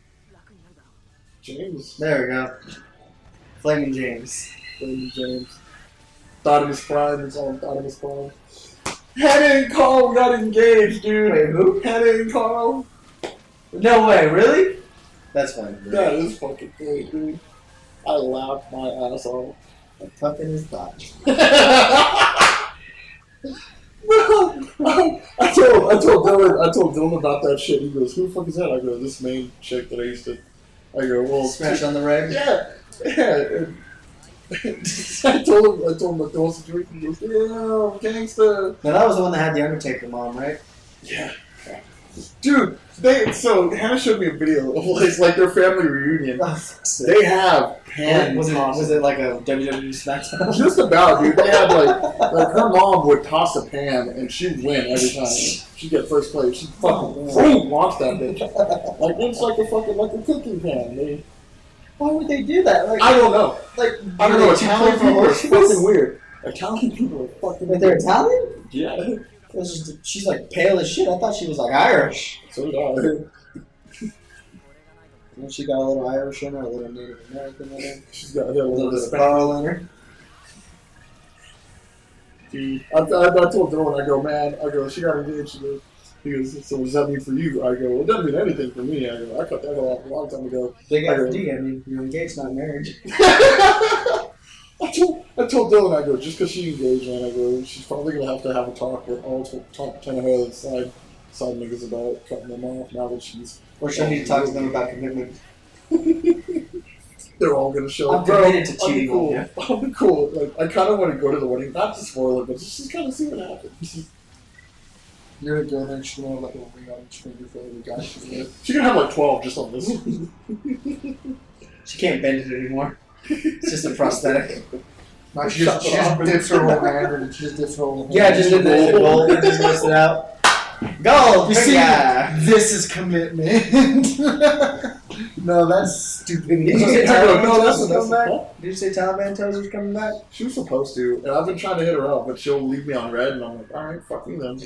James. There we go. Flamin' James. Raymond James. Thought of his prime. It's all thought of his prime. Hannah and Carl got engaged, dude. Wait, who? Hannah and Carl. No way, really? That's funny. Dude. That is fucking great, dude. I laughed my ass off. Tuck in his thought. I told Dylan about that shit. He goes, "Who the fuck is that?" I go, "This main chick that I used to." I go, "Well, Smash on the reg? yeah." And I told him the whole situation. He goes, "Yeah, gangsta." Now that was the one that had the Undertaker mom, right? Yeah. Dude, so Hannah showed me a video of it's like their family reunion. They have pan. Was it like a WWE SmackDown? Just about, dude. They had like her mom would toss a pan and she'd win every time. She'd get first place. She'd fucking launch that bitch. Like it's like a cooking pan. Why would they do that? Like, I don't know. Like I don't know. Italian people are horses? fucking weird. Italian people are fucking But weird. they're Italian? Yeah. She's like pale as shit. I thought she was like Irish. So did I. And she got a little Irish in her, a little Native American in her, She's got a a little little bit of Spanish. Carl in her. I told Dylan, I go, man, she got engaged. He goes, so what does that mean for you? I go, well, it doesn't mean anything for me. I go, I cut that off a long time ago. Big FD, I mean, you're engaged, not married. I told Dylan, I go, just because she engaged, man, I go, she's probably going to have a talk with all top 10 of her side niggas about cutting them off now that she's... Or should I need to talk to them about commitment? They're all going to show I'm up. Bro, committed to I'll be cheating cool. on you. I'll be cool. Like, I kind of want to go to the wedding, not to spoil it, but just kind of see what happens. You're gonna go there and she's gonna like a ring on each finger for every guy she's with. She's going to have like 12 just on this one. She can't bend it anymore. It's just a prosthetic. No, she just dips her whole hand and she just dips her whole hand. Yeah, just did the gold and just lifts it out. Gold! You big see, guy. this is commitment. No, that's stupid. Did you say Taliban No, Toes was that's- coming back? Did you say Taliban Toes was coming back? She was supposed to, and I've been trying to hit her up, but she'll leave me on red, and I'm like, alright, fuck you then.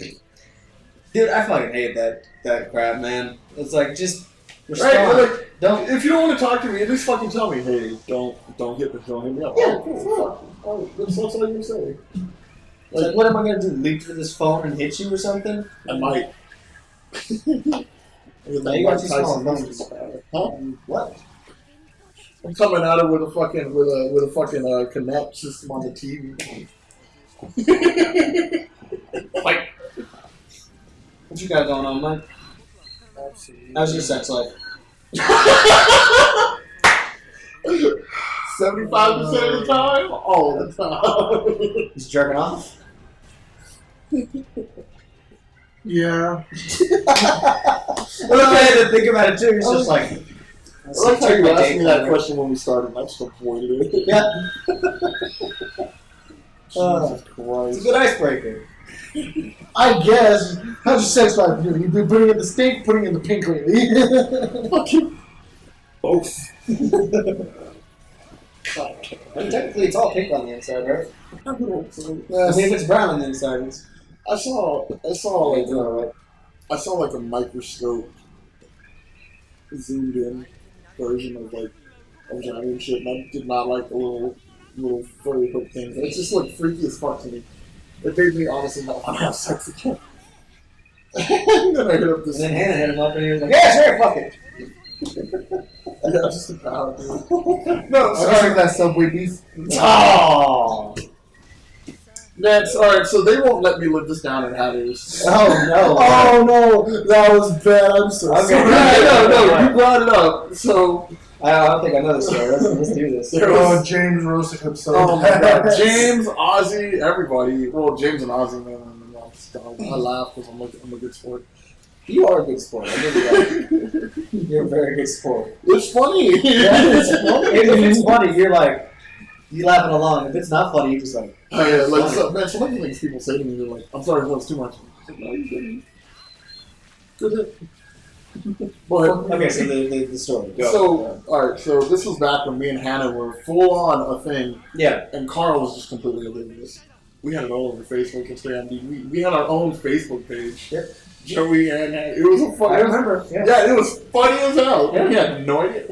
Dude, I fucking hate that crap, man. It's like, just Right? respond. Like, Don't. if you don't want to talk to me, at least fucking tell me, hey, don't hit me up. Yeah, Oh, cool, fuck. Oh, that's all you're gonna say. It's like, what am I gonna do? Leap through this phone and hit you or something? I might. You got too small phones. Huh? What? I'm coming at her with a fucking connect system on the TV. Like, What you got going on, man? How's your sex life? 75% of the time, all the time. He's jerking off? Yeah. Well, I had to think about it too. He's just like. I like how you asked me that question when we started, and I just avoided it. Yeah. Jesus It's a Christ. good icebreaker. I guess. How's your sex life? You've been putting in the stink, putting in the pink lately. Fucking both. And technically, it's all pink on the inside, right? I mean, Yes. if it's brown on the inside, it's. I saw like a microscope zoomed in version of like a giant shit, and I did not like the little furry hook things. It just looked freaky as fuck to me. It made me honestly not want to have sex again. And then I hit up this. And then Hannah hit him up and he was like, yeah, sure, fuck it. Yeah, just about dude. No, I just like that Subway beef. Oh. That's alright, so they won't let me live this down in Hatters. Oh, no. Oh no, that was bad. I'm so Okay. sorry. No, you brought it up. So I don't think I know the story. Let's do this. Oh, James roasted himself. oh my god, James, Ozzy, everybody. Well, James and Ozzy, man. I laugh because I'm a good sport. You are a good sport. I give you that. You're a very good sport. It's funny. Yeah, it's funny. If it's funny, you're like, you laughing along. If it's not funny, you're just like, Oh, yeah, like funny. so, man, some of the things people say to me, they're like, "I'm sorry if that was too much." I'm like, no, you didn't. Good hit. But Okay, so the story. Go. so all right, so this was back when me and Hannah were full on a thing, Yeah. and Carl was just completely oblivious. We had it all over Facebook, Instagram. We had our own Facebook page. Yep. Joey and Hannah. It was a funny. I remember. Yeah. Yeah, it was funny as hell. Yeah. We had no idea.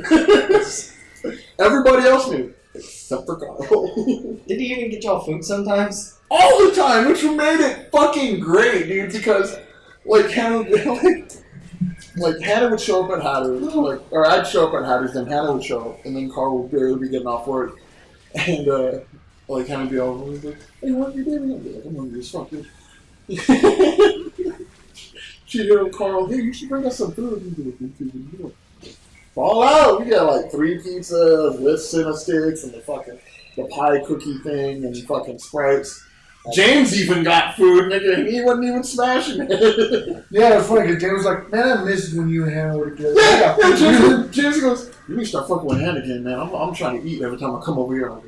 Everybody else knew, except for Carl. Did he even get y'all food sometimes? All the time, which made it fucking great, dude. Because like Hannah, like Hannah would show up at Hatters, or I'd show up at Hatters, then Hannah would show up, and then Carl would barely be getting off work, and like Hannah would be all like, "Hey, what are you doing?" I'd be like, "I'm hungry as fuck, dude." She'd hear Carl, "Hey, you should bring us some food." He'd be like, fall out. We got like 3 pizzas with cinna sticks and the pie cookie thing and fucking Sprites. James even got food, nigga, and he wasn't even smashing it. Yeah, it's funny because James was like, man, I miss when you and Hannah were together. Yeah, James goes, "You need to start fucking with Hannah again, man. I'm trying to eat every time I come over here." I go,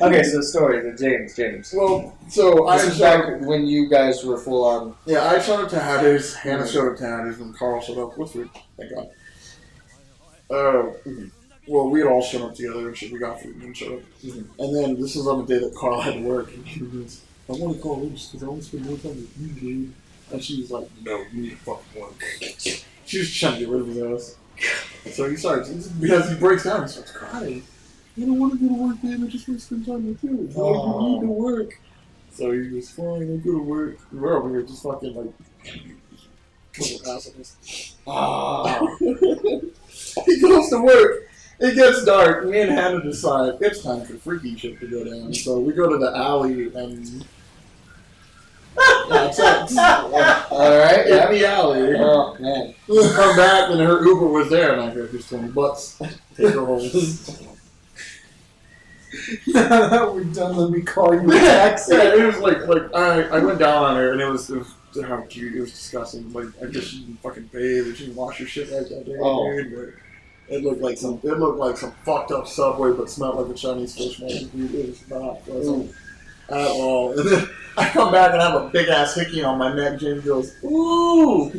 Okay, so story with James. Well, so This is back when you guys were full on. Yeah, I showed up to Hatters, Hannah showed up to Hatters, and Carl showed up with food. Thank God. Well, we had all shown up together and shit. We got food and showed up. And then this was on the day that Carl had to work, and he goes, "I want to call in just because I want to spend more time with you, dude." And she was like, "No, you need to fucking work." She was trying to get rid of his ass. So he starts, because he breaks down, he starts crying. "I don't want to go to work, babe. I just want to spend time with you. Why do you need to work?" So he was fine, I'll go to work. We're over here just fucking like, he goes to work. It gets dark. Me and Hannah decide it's time for freaky shit to go down. So we go to the alley and. That's it. Alright, In the alley. Oh, man. We come back and her Uber was there, and I go, "Here's $20. Take her home." Now that we're done, let me call you a taxi. Yeah, it was like I went down on her, and it was how cute. It was disgusting. Like I guess she didn't fucking bathe or she didn't wash her shit right that day. Oh. Dude, but it looked like some fucked up Subway, but smelled like a Chinese fish man. Dude, it was not pleasant at all. And then I come back and I have a big ass hickey on my neck. James goes, "Ooh,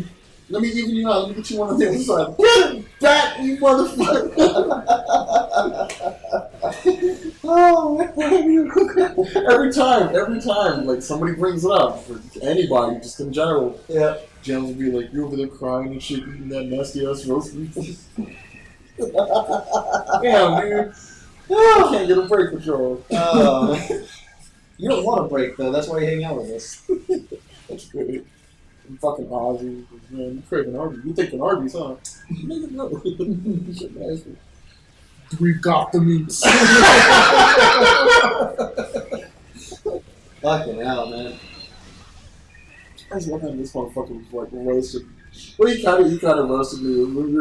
let me even you out. Let me get you one on the other side." Get it back, you motherfucker! Oh, every time, like somebody brings it up for anybody, just in general. Yeah. James will be like, "You're over there crying and shit, eating that nasty ass roast beef." Damn, dude. I can't get a break with y'all. You don't want a break though. That's why you hang out with us. That's good. I'm fucking Ozzy, man. You craving Arby's? You thinking Arby's, huh? Nigga, no. Shit nasty. We've got the meats. Fucking hell, man. I was wondering this motherfucker was like roasted. Well, he kind of roasted me. We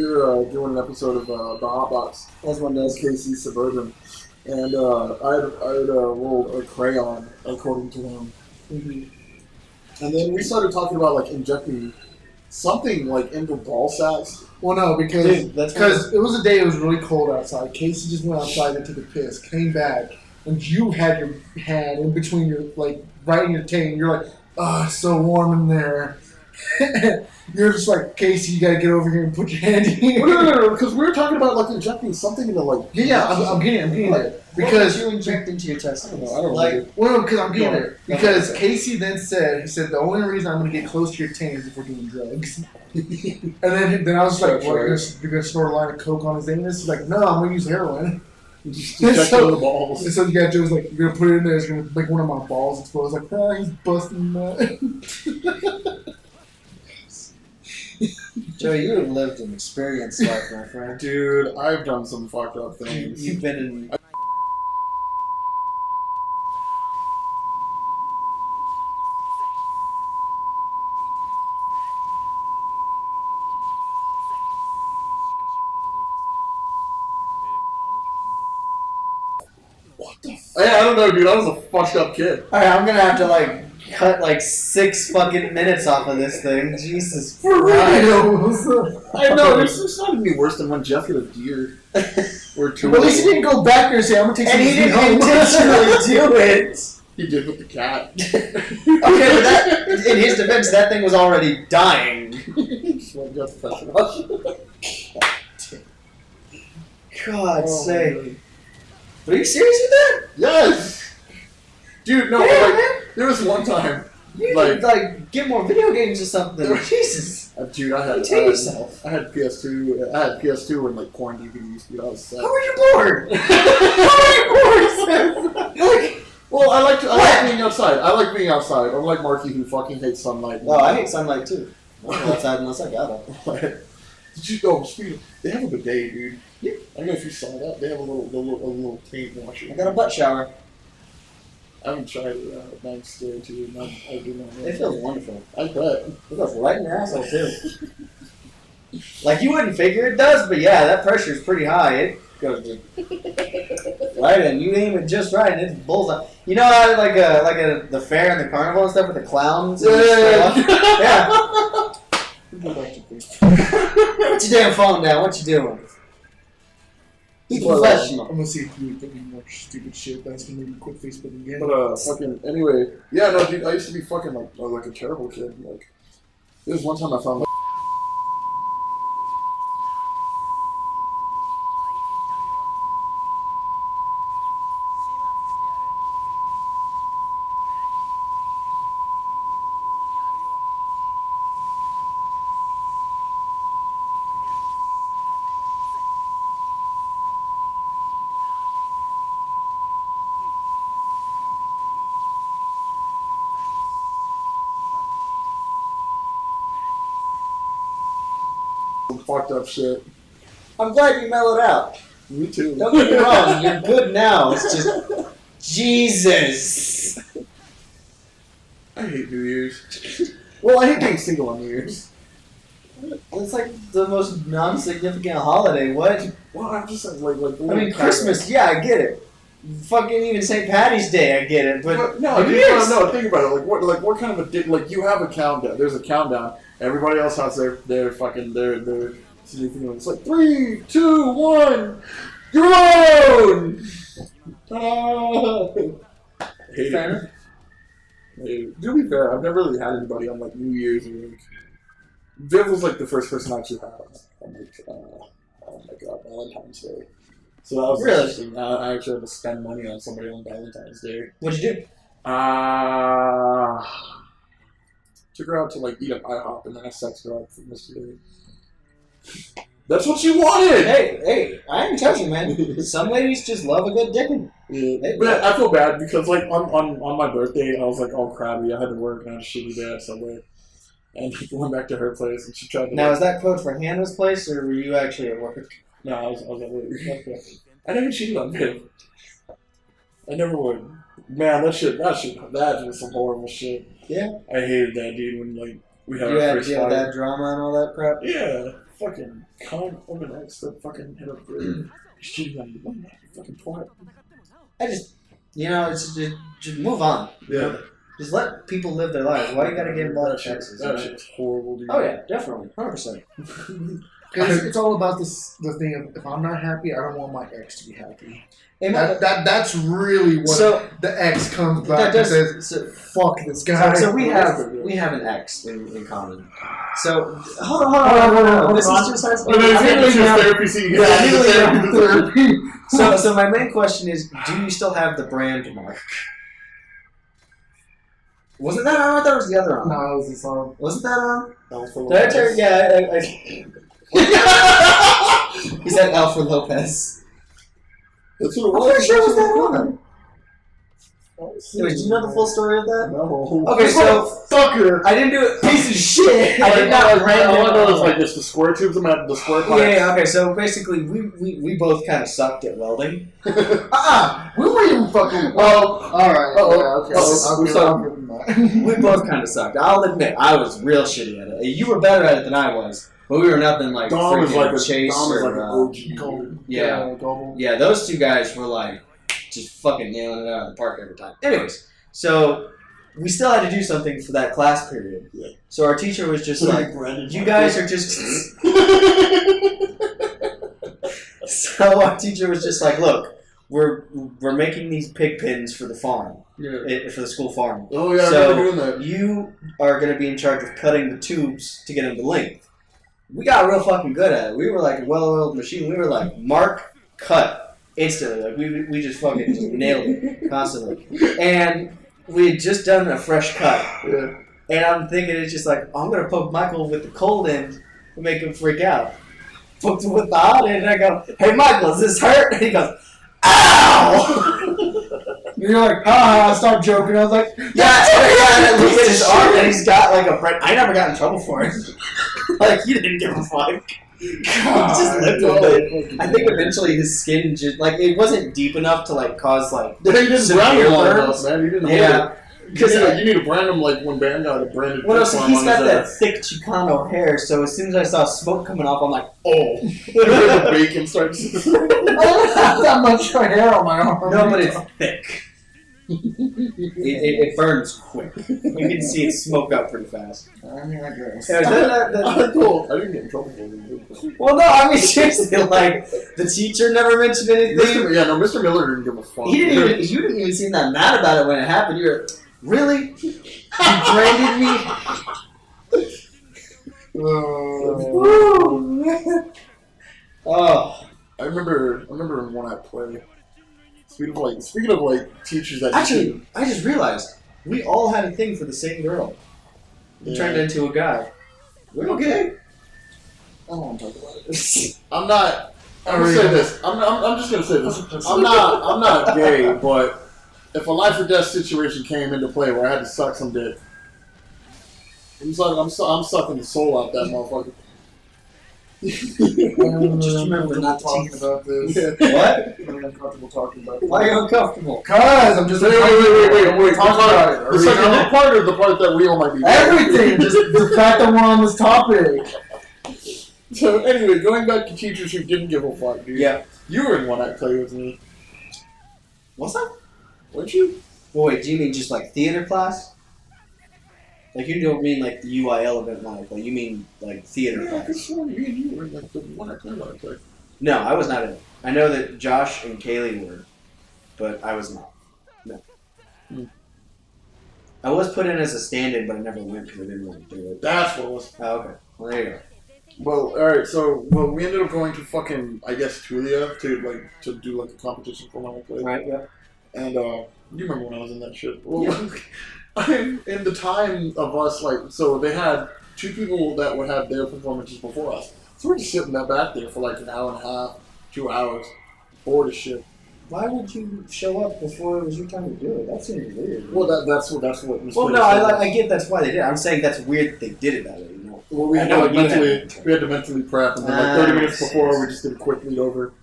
were doing an episode of the Hot Box. That's one does KC Suburban, and I had rolled a crayon according to him. And then we started talking about like injecting something like into ball sacks. Well, no, because Dude, it was a day it was really cold outside. Casey just went outside and took a piss, came back, and you had your hand in between your, like, right in your taint. You're like, "Oh, it's so warm in there." You're just like, "Casey, you gotta get over here and put your hand in here." No, because we were talking about like injecting something into like. I'm getting there. Because you inject into your testicles. I don't know. Like, Well, no, because I'm getting there. Because Casey then said, the only reason I'm going to get close to your taint is if we're doing drugs. And then I was like, Sure. You're going to snort a line of coke on his anus? He's like, "No, I'm going to use heroin." Just check the balls. And so yeah, Joe's like, you're gonna put it in there. It's gonna make one of my balls explode. I was like, he's busting that. Joe, you have lived an experienced life, my friend. Dude, I've done some fucked up things. You've been in. What the Hey, I don't know, dude. I was a fucked up kid. Alright, I'm gonna have to like cut like 6 fucking minutes off of this thing. Jesus For Christ. real. I know, it's not any worse than when Jeff hit a deer. Or two. But at least he didn't go back there and say, I'm gonna take some And he feet didn't home. intentionally do it. He did with the cat. Okay, but that, in his defense, that thing was already dying. Just went Jeff the pressure wash. God's sake. Are you serious with that? Yes! Dude, no, Yeah, like, man. there was one time. You Like- need to like get more video games or something. Jesus. Dude, I had yourself. I had PS2. I had PS2 when like porn DVDs. Dude, I was sad. How are you bored? How are you bored? Like, Well, I like being outside. I like being outside. Unlike Marky, who fucking hates sunlight. oh, I hate sunlight too. I don't go outside unless I got it. Did you go? They have a bidet, dude. Yeah. I don't know if you saw that. They have a little paint washer. I got a butt shower. I haven't tried it out. Nice there too. I do not know. It feels wonderful. I bet. It goes right in your asshole too. Like you wouldn't figure it does, but yeah, that pressure is pretty high. It goes right in. You aim it just right, and it's bullseye. You know how like the fair and the carnival and stuff with the clowns. And yeah. Put your damn phone down. What you doing? Be Well, professional. I'm gonna see if you put any more stupid shit. That's gonna make me quit Facebook again. But fucking anyway, yeah, no, dude. I used to be fucking like a terrible kid. Like, there was one time I found. Some fucked up shit. I'm glad you mellowed out. Me too. Don't get me wrong. You're good now. It's just Jesus. I hate New Year's. Well, I hate being single on New Year's. It's like the most non-significant holiday. What? Well, I'm just like I mean, Christmas. Yeah, I get it. Fucking even St. Patty's Day, I get it. But no, New dude, Year's? no. Think about it. Like what kind of a dick? Like you have a countdown. There's a countdown. Everybody else has their significant. It's like 3, 2, 1. You're alone. Hate Fair it. To be fair, I've never really had anybody on like New Year's or like. Viv was like the first person I actually had on like oh my god, Valentine's Day. So that was Really? interesting. I actually had to spend money on somebody on Valentine's Day. what'd you do? Took her out to like eat at IHOP and then I sexed her up for Mr. Day. That's what she wanted! Hey, I ain't touching, man. Some ladies just love a good dicking. Yeah. But I feel bad because like on my birthday I was like all crabby. I had to work and I had a shitty day at Subway. And we went back to her place and she tried to Now, is that code for Hannah's place, or were you actually at work? No, I was at work. I never cheated on Viv. I never would. Man, that was some horrible shit. Yeah. I hated that dude when like we had You our had first fight. that drama and all that crap? Yeah, fucking cunt over that stuff. Fucking hit up Viv. She's on you, fucking twat. It's just move on. Yeah. Just let people live their lives. Why you gotta get involved in Texas? That shit's horrible, dude. Oh yeah, definitely, 100%. Because it's all about the thing of if I'm not happy, I don't want my ex to be happy. Amen. That's really what the ex comes back and says, fuck this guy. So we have an ex in common. So hold on. This is just us. therapy scene. therapy. So my main question is, do you still have the brand mark? Wasn't that on? I thought it was the other arm. No, it was this arm. Wasn't that on? Alpha Did I tell you? Yeah. He said Alfred Lopez. That's what it I'm was. pretty sure it was That's that what it one. Anyways, do you know the full story of that? No. Okay, so Fucker. I didn't do it. Piece of shit. I did not I random. want to know is like just the square tubes, the square pipes. Yeah, okay, so basically we both kind of sucked at welding. We weren't even fucking. Well, Alright. Uh-oh. Okay. Uh-oh. I'll give him that. We both kind of sucked. I'll admit, I was real shitty at it. You were better at it than I was, but we were nothing like Dom is like Chase an or OG. Gold. yeah. Gold. Yeah, those two guys were like just fucking nailing it out of the park every time. Anyways, so we still had to do something for that class period. Yeah. So our teacher was just like, you guys are just... So our teacher was just like, look, we're making these pig pens for the farm, for the school farm. Oh yeah, So I remember doing that. you are going to be in charge of cutting the tubes to get them to length. We got real fucking good at it. We were like a well-oiled machine. We were like, mark, cut, instantly. Like we just fucking just nailed it constantly. And we had just done a fresh cut. Yeah. And I'm thinking it's just like, I'm going to poke Michael with the cold end to make him freak out. Poked him with the hot end and I go, hey Michael, is this hurt? And he goes, ow! You're like, stop joking. I was like, Yeah, and I look at his arm and he's got like a I never got in trouble for it. Like, he didn't give a fuck. He just lived with it. I think eventually his skin just, like, it wasn't deep enough to, like, cause, like, Yeah, you didn't severe brand them long burns. enough, man. You didn't Yeah. hold it. Because you need to brand them like when Bam got a branded. Well, no, so farm he's on got his that ass. thick Chicano hair, so as soon as I saw smoke coming off, I'm like, oh. the bacon starts. I don't have that much hair on my arm. No, but it's thick. It burns quick. You can see it smoke up pretty fast. I mean, I guess. Cool. I didn't get in trouble for it. Well, no, I mean, seriously, like, the teacher never mentioned anything. Mr. Miller didn't give a fuck. You didn't even seem that mad about it when it happened. You were, really? You branded me? Oh. I remember when I played. Speaking of teachers that Actually, I just realized we all had a thing for the same girl. We turned into a guy. We're okay. I don't want to talk about it. I'm not. I'm gonna say this. I'm just gonna say this. I'm not gay, but if a life or death situation came into play where I had to suck some dick, I'm sucking the soul out that motherfucker. Just remember not to talking tease. about this. Yeah. What? I'm uncomfortable talking about this. Why are you uncomfortable? Cause I'm just Wait. talk about it. The second part or the part that we all might be. Everything. Just the fact that we're on this topic. So anyway, going back to teachers who didn't give a fuck, dude. Yeah. You were in one act play with me, What's that? weren't you? Well, wait, do you mean just like theater class? Like, you don't mean like the UIL event live, but you mean like theater Yeah, I class? could swear me and you were in like the one act play. No, I was not in it. I know that Josh and Kaylee were, but I was not. No. I was put in as a stand-in, but I never went because I didn't want to do it. That's what it was. Oh, okay. Well, there you go. Well, alright, we ended up going to fucking, I guess, Tulia to do like a competition for one act play. Right, yeah. And, you remember when I was in that shit? Well, in the time of us, so they had two people that would have their performances before us. So we're just sitting there back there for like an hour and a half, 2 hours, bored as shit. Why would you show up before it was your time to do it? That seems weird. Well, that's what. Well, no, I get that's why they did it. I'm saying that's weird that they did it that way, you know? Well, we had to mentally prep, and then like 30 minutes before, we just did a quick lead over.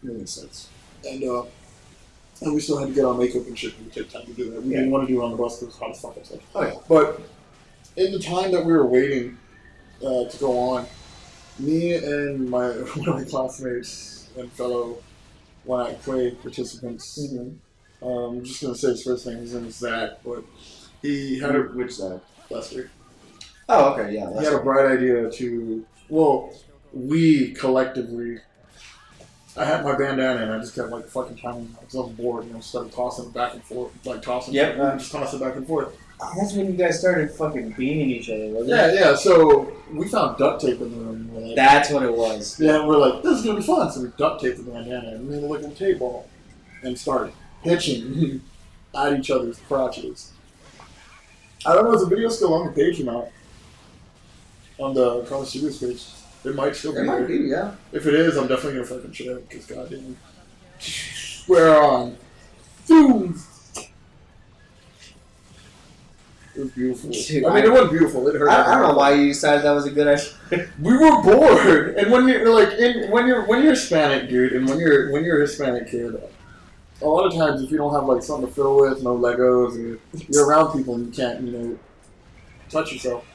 That makes sense. And we still had to get our makeup and shit. It would take time to do that. We didn't want to do it on the bus because it was hot as fuck outside. Oh, yeah. But in the time that we were waiting to go on, me and one of my classmates and fellow one act play participants. Mm-hmm. I'm just gonna say his first name. His name is Zach, but he had Which Zach? Lester. Oh, okay, yeah. He had a bright idea to. Well, we collectively. I had my bandana and I just kept like fucking timing because I was bored, started tossing it back and forth, Yep. just toss it back and forth. That's when you guys started fucking beaning each other, wasn't it? Yeah. So we found duct tape in the room. We're like, That's what it was. yeah, and we're like, this is gonna be fun. So we duct taped the bandana and made like a table and started pitching at each other's crotches. I don't know if the video's still on the page or not. On the College Studios page. It might still be. It might be, yeah. If it is, I'm definitely gonna fucking share it because goddamn. Square on. Boom. It was beautiful. Dude, I mean, it wasn't beautiful. It hurt. I don't know why you decided that was a good idea. We were bored, and when you're like, when you're Hispanic, dude, and when you're a Hispanic kid, a lot of times if you don't have like something to fill with, no Legos, and you're around people and you can't, touch yourself,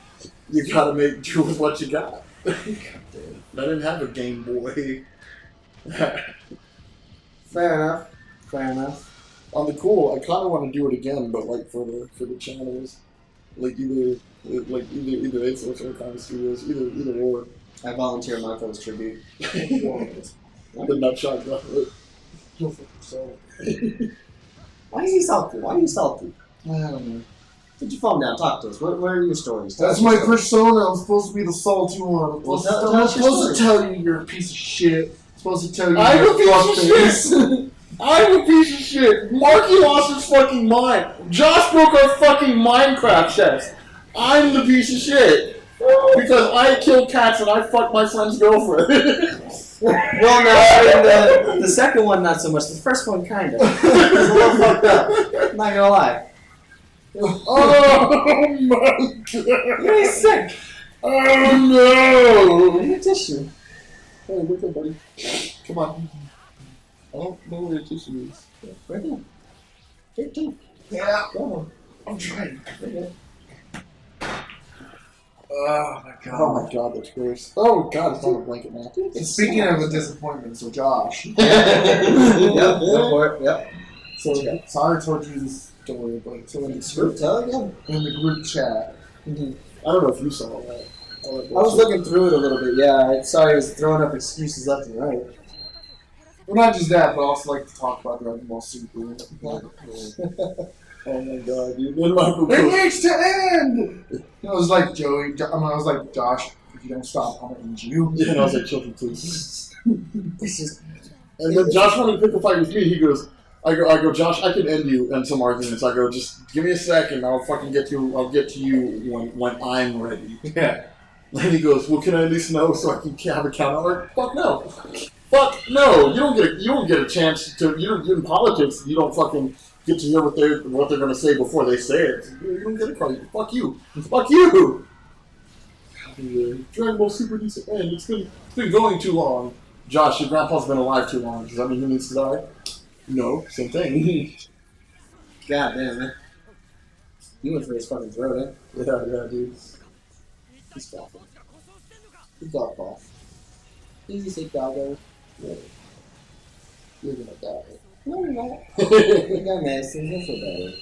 you gotta make do with what you got. I didn't have a Game Boy. Fair enough. On the cool, I kind of want to do it again, but like for the channels, like either ASOS or kind of studios, either or. I volunteer Michael's tribute. The nutshot guy. Why is he salty? Why are you salty? I don't know. Put your phone down. Talk to us. What are your stories? That's my persona. I'm supposed to be the salty one. Well, I'm supposed to tell you you're a piece of shit. I'm supposed to tell you I'm you're a piece of shit. I'm a piece of shit. Marky lost his fucking mind. Josh broke our fucking Minecraft chest. I'm the piece of shit. Because I killed cats and I fucked my friend's girlfriend. Well, no, the second one not so much. The first one kind of. It's a little fucked up. I'm not gonna lie. Oh my god. You're sick. Oh no. Give me a tissue. Hey, wake up, buddy. Come on. I don't know where the tissue is. Right there. Take two. Yeah, Go on. I'm trying. Okay. Oh my god. Oh my god, that's gross. Oh god, it's on a blanket now. And speaking of a disappointment, so Josh. Yep, go for it. Yep. So sorry I told you this story, but so in Tell again. the group chat. I don't know if you saw that. I was looking through it a little bit. Yeah, I saw he was throwing up excuses left and right. Well, not just that, but I also like to talk about Dragon Ball Super. Oh my god, dude. Then Michael It goes, needs to end! I was like, Joey, I was like, Josh, if you don't stop, I'm gonna end you. yeah, and I was like, children, please. This is. And then Josh wanted to pick a fight with me. He goes, I go, Josh, I can end you in some arguments. I go, just give me a second. I'll fucking get to you. I'll get to you when I'm ready. Yeah. And he goes, well, can I at least know so I can have a count? I'm like, fuck no. Fuck no. You don't get a chance to. In politics, you don't fucking get to hear what they're gonna say before they say it. You don't get a call. Fuck you. Fuck you. Dragon Ball Super needs to end. It's been going too long. Josh, your grandpa's been alive too long. Does that mean he needs to die? No, same thing. God damn, man. You went for his fucking throat, eh? Yeah, dude. He's awful. He's awful. Easy say doggo. Yeah. You're gonna die. No, you're not. You got medicine. You'll feel better.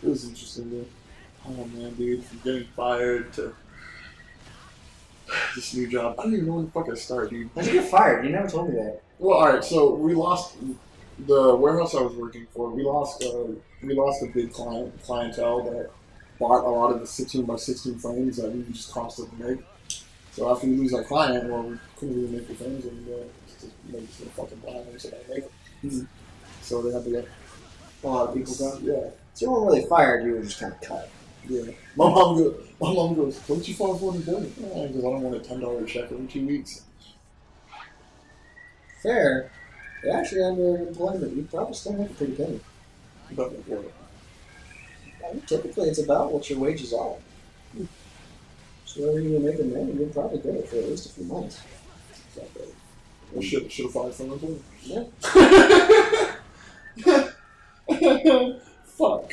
It was interesting, though. Oh man, dude, from getting fired to this new job. I don't even know when the fuck I started, dude. How'd you get fired? You never told me that. Well, alright, so we lost the warehouse I was working for. We lost a big clientele that bought a lot of the 16 by 16 frames that we just constantly make. So after we lose that client, well, we couldn't really make the frames anymore. It's just the fucking buy them so they make it. Mm-hmm. So they had to get A lot of people got. yeah. So you weren't really fired. You were just kind of cut. Yeah. My mom goes, what did you file for unemployment? Because I don't want a $10 check every 2 weeks. Fair. Actually, under employment, you probably still make a pretty penny. But what? I mean, typically, it's about what your wages are. So whatever you were making then, you're probably good for at least a few months. Exactly. I should have filed for unemployment. Yeah. Fuck.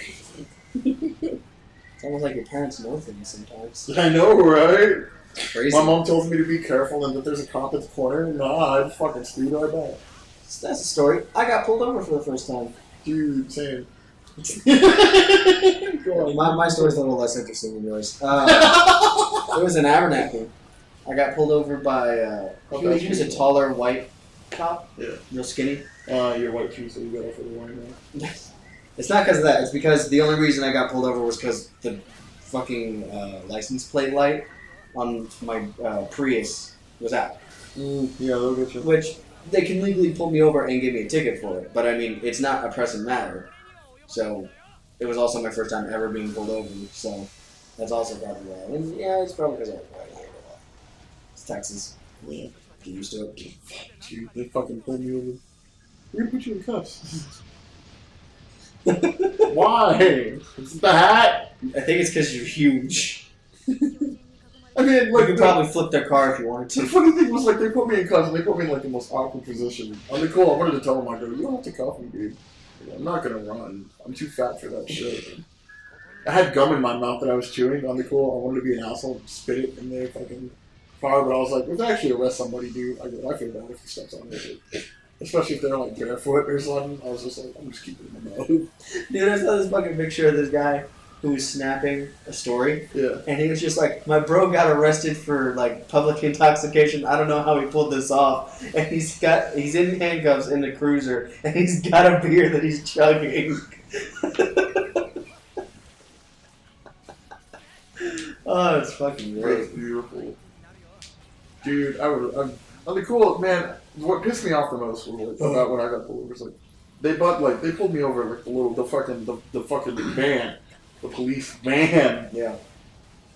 It's almost like your parents know things sometimes. I know, right? Crazy. My mom tells me to be careful and that there's a cop at the corner. Nah, I'd fucking screwed right back. That's the story. I got pulled over for the first time. Dude, same. My story's a little less interesting than yours. It was in Abernathy. I got pulled over by he was a taller white cop. Yeah. Real skinny. Your white shoes that you got off of the warning now. It's not because of that. It's because the only reason I got pulled over was because the fucking license plate light on my Prius was out. Yeah, they'll get you. Which they can legally pull me over and give me a ticket for it. But I mean, it's not a pressing matter. So it was also my first time ever being pulled over. So that's also probably why. And yeah, it's probably because I was white. Texas. Yeah. Get used to it. Dude, they fucking pulled me over. We're gonna put you in cuffs. Why? It's the hat. I think it's because you're huge. I mean, like, You could probably flip their car if you wanted the to. funny thing was, like, they put me in cuffs, and they put me in, like, the most awkward position. I mean, cool, I wanted to tell them, like, you don't have to cuff me, dude. I'm not gonna run. I'm too fat for that shit. I had gum in my mouth that I was chewing. On the cool, I wanted to be an asshole and spit it in their fucking car, but I was like, if I actually arrest somebody, dude, I feel bad if he steps on it. Especially if they're, like, barefoot or something. I was just like, I'm just keeping it in my mouth. Dude, I saw this fucking picture of this guy who was snapping a story. Yeah. And he was just like, my bro got arrested for like public intoxication. I don't know how he pulled this off. And he's in handcuffs in the cruiser, and he's got a beer that he's chugging. Oh, it's fucking great. That's beautiful. Dude, I'm cool, man. What pissed me off the most was like, about when I got pulled over was like they pulled me over like the fucking van. The police van. Yeah.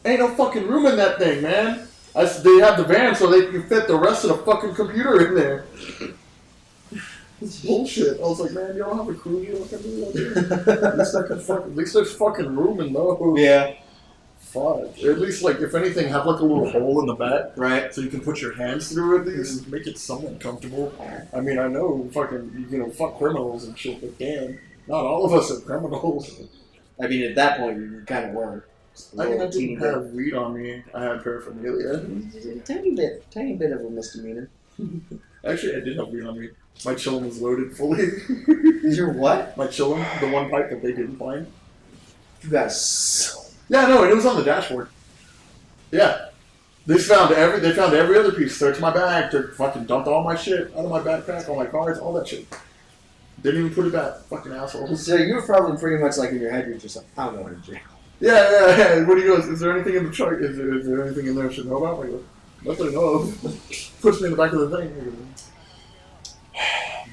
Ain't no fucking room in that thing, man. They have the van so they can fit the rest of the fucking computer in there. It's bullshit. I was like, man, you don't have a cruiser that can do that. At least there's fucking room in those. Yeah. Fuck. At least, like, if anything, have like a little hole in the back. Right. So you can put your hands through at least. Make it somewhat comfortable. I mean, I know fucking, fuck criminals and shit, but damn, not all of us are criminals. I mean, at that point, you kind of were. I mean, I didn't have weed on me. I had paraphernalia. Tiny bit of a misdemeanor. Actually, I did have weed on me. My chillin' was loaded fully. Is your what? My chillin', the one pipe that they didn't find. You guys. Yeah, no, and it was on the dashboard. Yeah. They found every other piece. Searched my bag. They fucking dumped all my shit out of my backpack, all my cards, all that shit. Didn't even put it back. Fucking assholes. So you were probably pretty much like in your head, you're just like, I'm going to jail. Yeah. When he goes, is there anything in the truck? Is there anything in there I should know about? I go, nothing I know of. Puts me in the back of the thing. I go,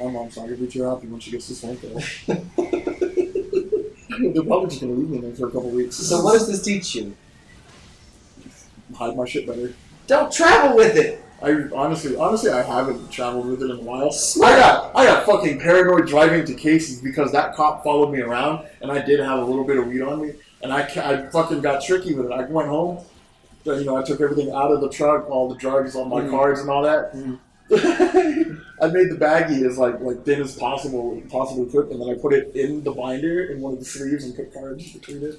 my mom's not going to be too happy when she gets this phone call. They're probably just going to leave me in there for a couple weeks. So what does this teach you? Hide my shit better. Don't travel with it! I honestly, I haven't traveled with it in a while. I got fucking paranoid driving to cases because that cop followed me around, and I did have a little bit of weed on me, and I fucking got tricky with it. I went home, I took everything out of the truck, all the drugs, all my cards, and all that. I made the baggie as like thin as possibly could, and then I put it in the binder in one of the sleeves and put cards between it.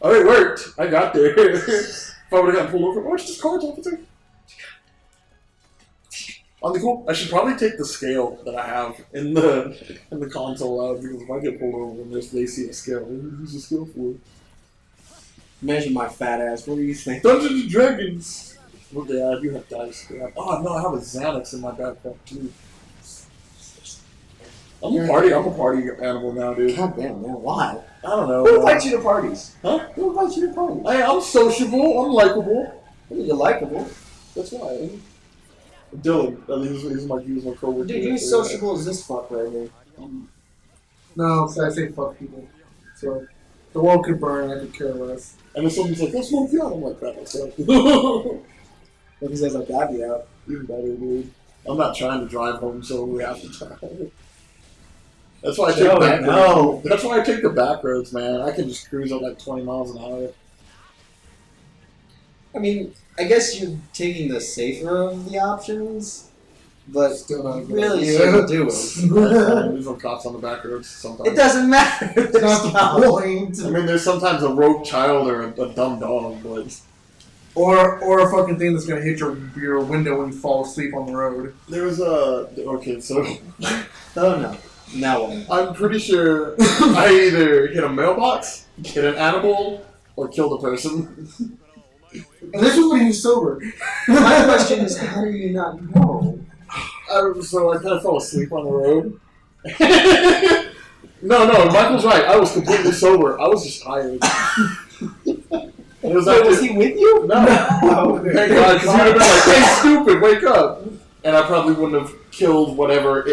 Oh, it worked. I got there. If I would have gotten pulled over, watch this cards, officer. On the cool, I should probably take the scale that I have in the console out, because if I get pulled over and they see a scale, who's the scale for? Measure my fat ass. What do you think? Dungeons and Dragons. Well, yeah, I do have dice. Yeah. Oh no, I have a Xanax in my backpack too. I'm a party animal now, dude. God damn, man, why? I don't know. Who invites you to parties? Huh? Who invites you to parties? I'm sociable. I'm likable. You're likable. That's why. Dylan, he was my coworker. Dude, you're sociable as this fuck right here. No, I say fuck people. So the world could burn, I could care less. And if someone's like, let's smoke you out, I'm like, that myself. If he says like that, be out. Even better, dude. I'm not trying to drive home sober half the time. That's why I take back roads. That's why I take the back roads, man. I can just cruise at like 20 miles an hour. I mean, I guess you're taking the safer of the options, but Still not you really good. shouldn't do it. There's no cops on the back roads sometimes. It doesn't matter. It's not the point. I mean, there's sometimes a rogue child or a dumb dog, but... Or a fucking thing that's gonna hit your window when you fall asleep on the road. There was a... Okay, so... Oh no. Now what? I'm pretty sure I either hit a mailbox, hit an animal, or killed a person. And this was when he was sober. My question is, how do you not know? So I kind of fell asleep on the road. No, Michael's right. I was completely sober. I was just tired. Was he with you? No. Thank God, because he would have been like, hey, stupid, wake up. And I probably wouldn't have killed whatever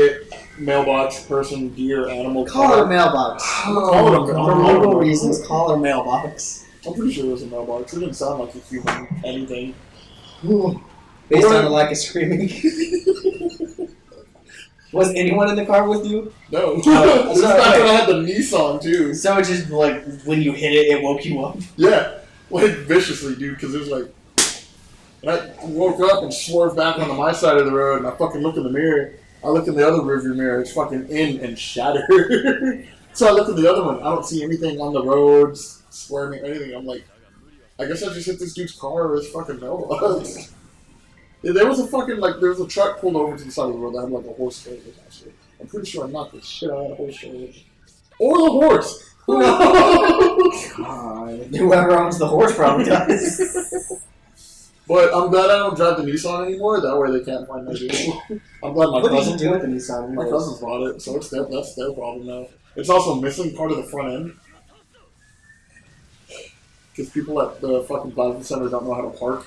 mailbox, person, deer, animal. Call her mailbox. For legal reasons, call her mailbox. I'm pretty sure it was a mailbox. It didn't sound like a human anything. Based on the lack of screaming. Was anyone in the car with you? No. This is back when I had the Nissan too. So it just like when you hit it, it woke you up. Yeah, like viciously, dude. Because it was like, and I woke up and swerved back onto my side of the road, and I fucking look in the mirror. I look in the other rearview mirror. It's fucking in and shattered. So I look at the other one. I don't see anything on the roads, swerving, anything. I'm like, I guess I just hit this dude's car or his fucking mailbox. There was a fucking, like, there was a truck pulled over to the side of the road that had, like, a horse trailer attached to it. I'm pretty sure I knocked the shit out of the horse trailer. Or the horse! Who knows? God. Whoever owns the horse probably does. But I'm glad I don't drive the Nissan anymore. That way they can't find my vehicle. I'm glad my cousins do with the Nissan? My cousins bought it, so that's their problem now. It's also missing part of the front end. Because people at the fucking Plaza Center don't know how to park.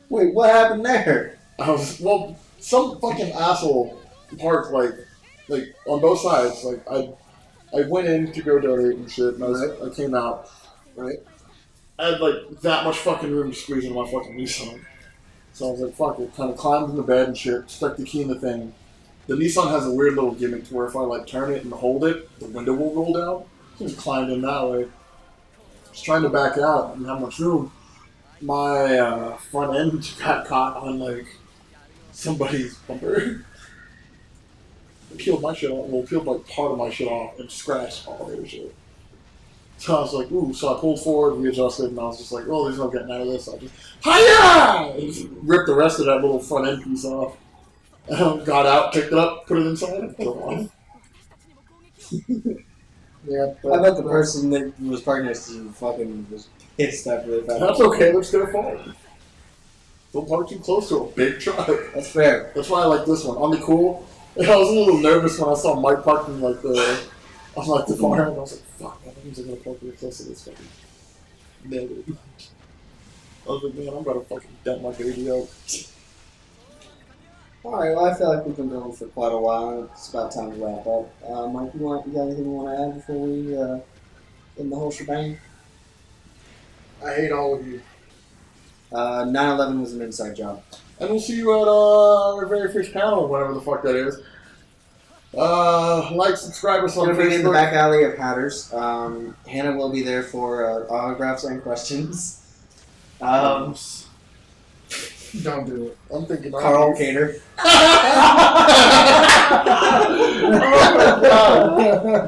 Wait, what happened there? Well, some fucking asshole parked like on both sides. Like I went in to go donate and shit, and I came out, right? I had like that much fucking room to squeeze into my fucking Nissan. So I was like, fuck it, kind of climbed in the bed and shit, stuck the key in the thing. The Nissan has a weird little gimmick to where if I like turn it and hold it, the window will roll down. So I just climbed in that way. I was trying to back out and have much room. My front end got caught on like somebody's bumper. It peeled my shit off. Well, peeled like part of my shit off and scratched all their shit. So I was like, ooh. So I pulled forward, readjusted, and I was just like, oh, there's no getting out of this. So I just, hiya! And just ripped the rest of that little front end piece off. Got out, picked it up, put it inside, and put it on. Yeah, I bet the person that was parked next to you fucking was pissed after they found out. That's okay, that's their fault. Don't park too close to a big truck. That's fair. That's why I like this one. On the cool, I was a little nervous when I saw Mike parking like the far end. I was like, fuck, that means I'm gonna park really close to this fucking nigga. I was like, man, I'm about to fucking dent my baby out. Alright, well, I feel like we've been going for quite a while. It's about time to wrap up. Mike, you got anything you want to add before we in the whole shebang? I hate all of you. 9/11 was an inside job. And we'll see you at our very first panel, whatever the fuck that is. Like, subscribe us on It'll be in the Facebook. back alley of Hatters. Hannah will be there for autographs and questions. Don't do it. I'm thinking Carl Cater.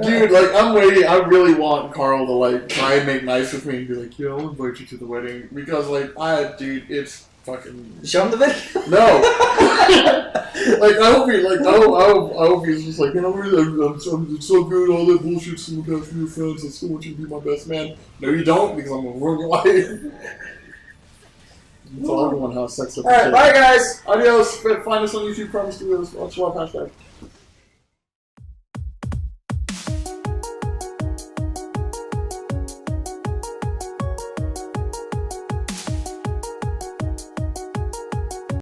Dude, like, I'm waiting. I really want Carl to, like, try and make nice with me and be like, yo, I'll invite you to the wedding. Because, like, dude, it's fucking... Show him the video. No. Like, I hope he's just like, you know, I'm so good, all that bullshit's in the past for your friends, I still want you to be my best man. No, you don't, because I'm going to ruin your life. So everyone has sex with Alright, bye guys! Adios. Find us on YouTube. Promise to do this. Watch our hashtag.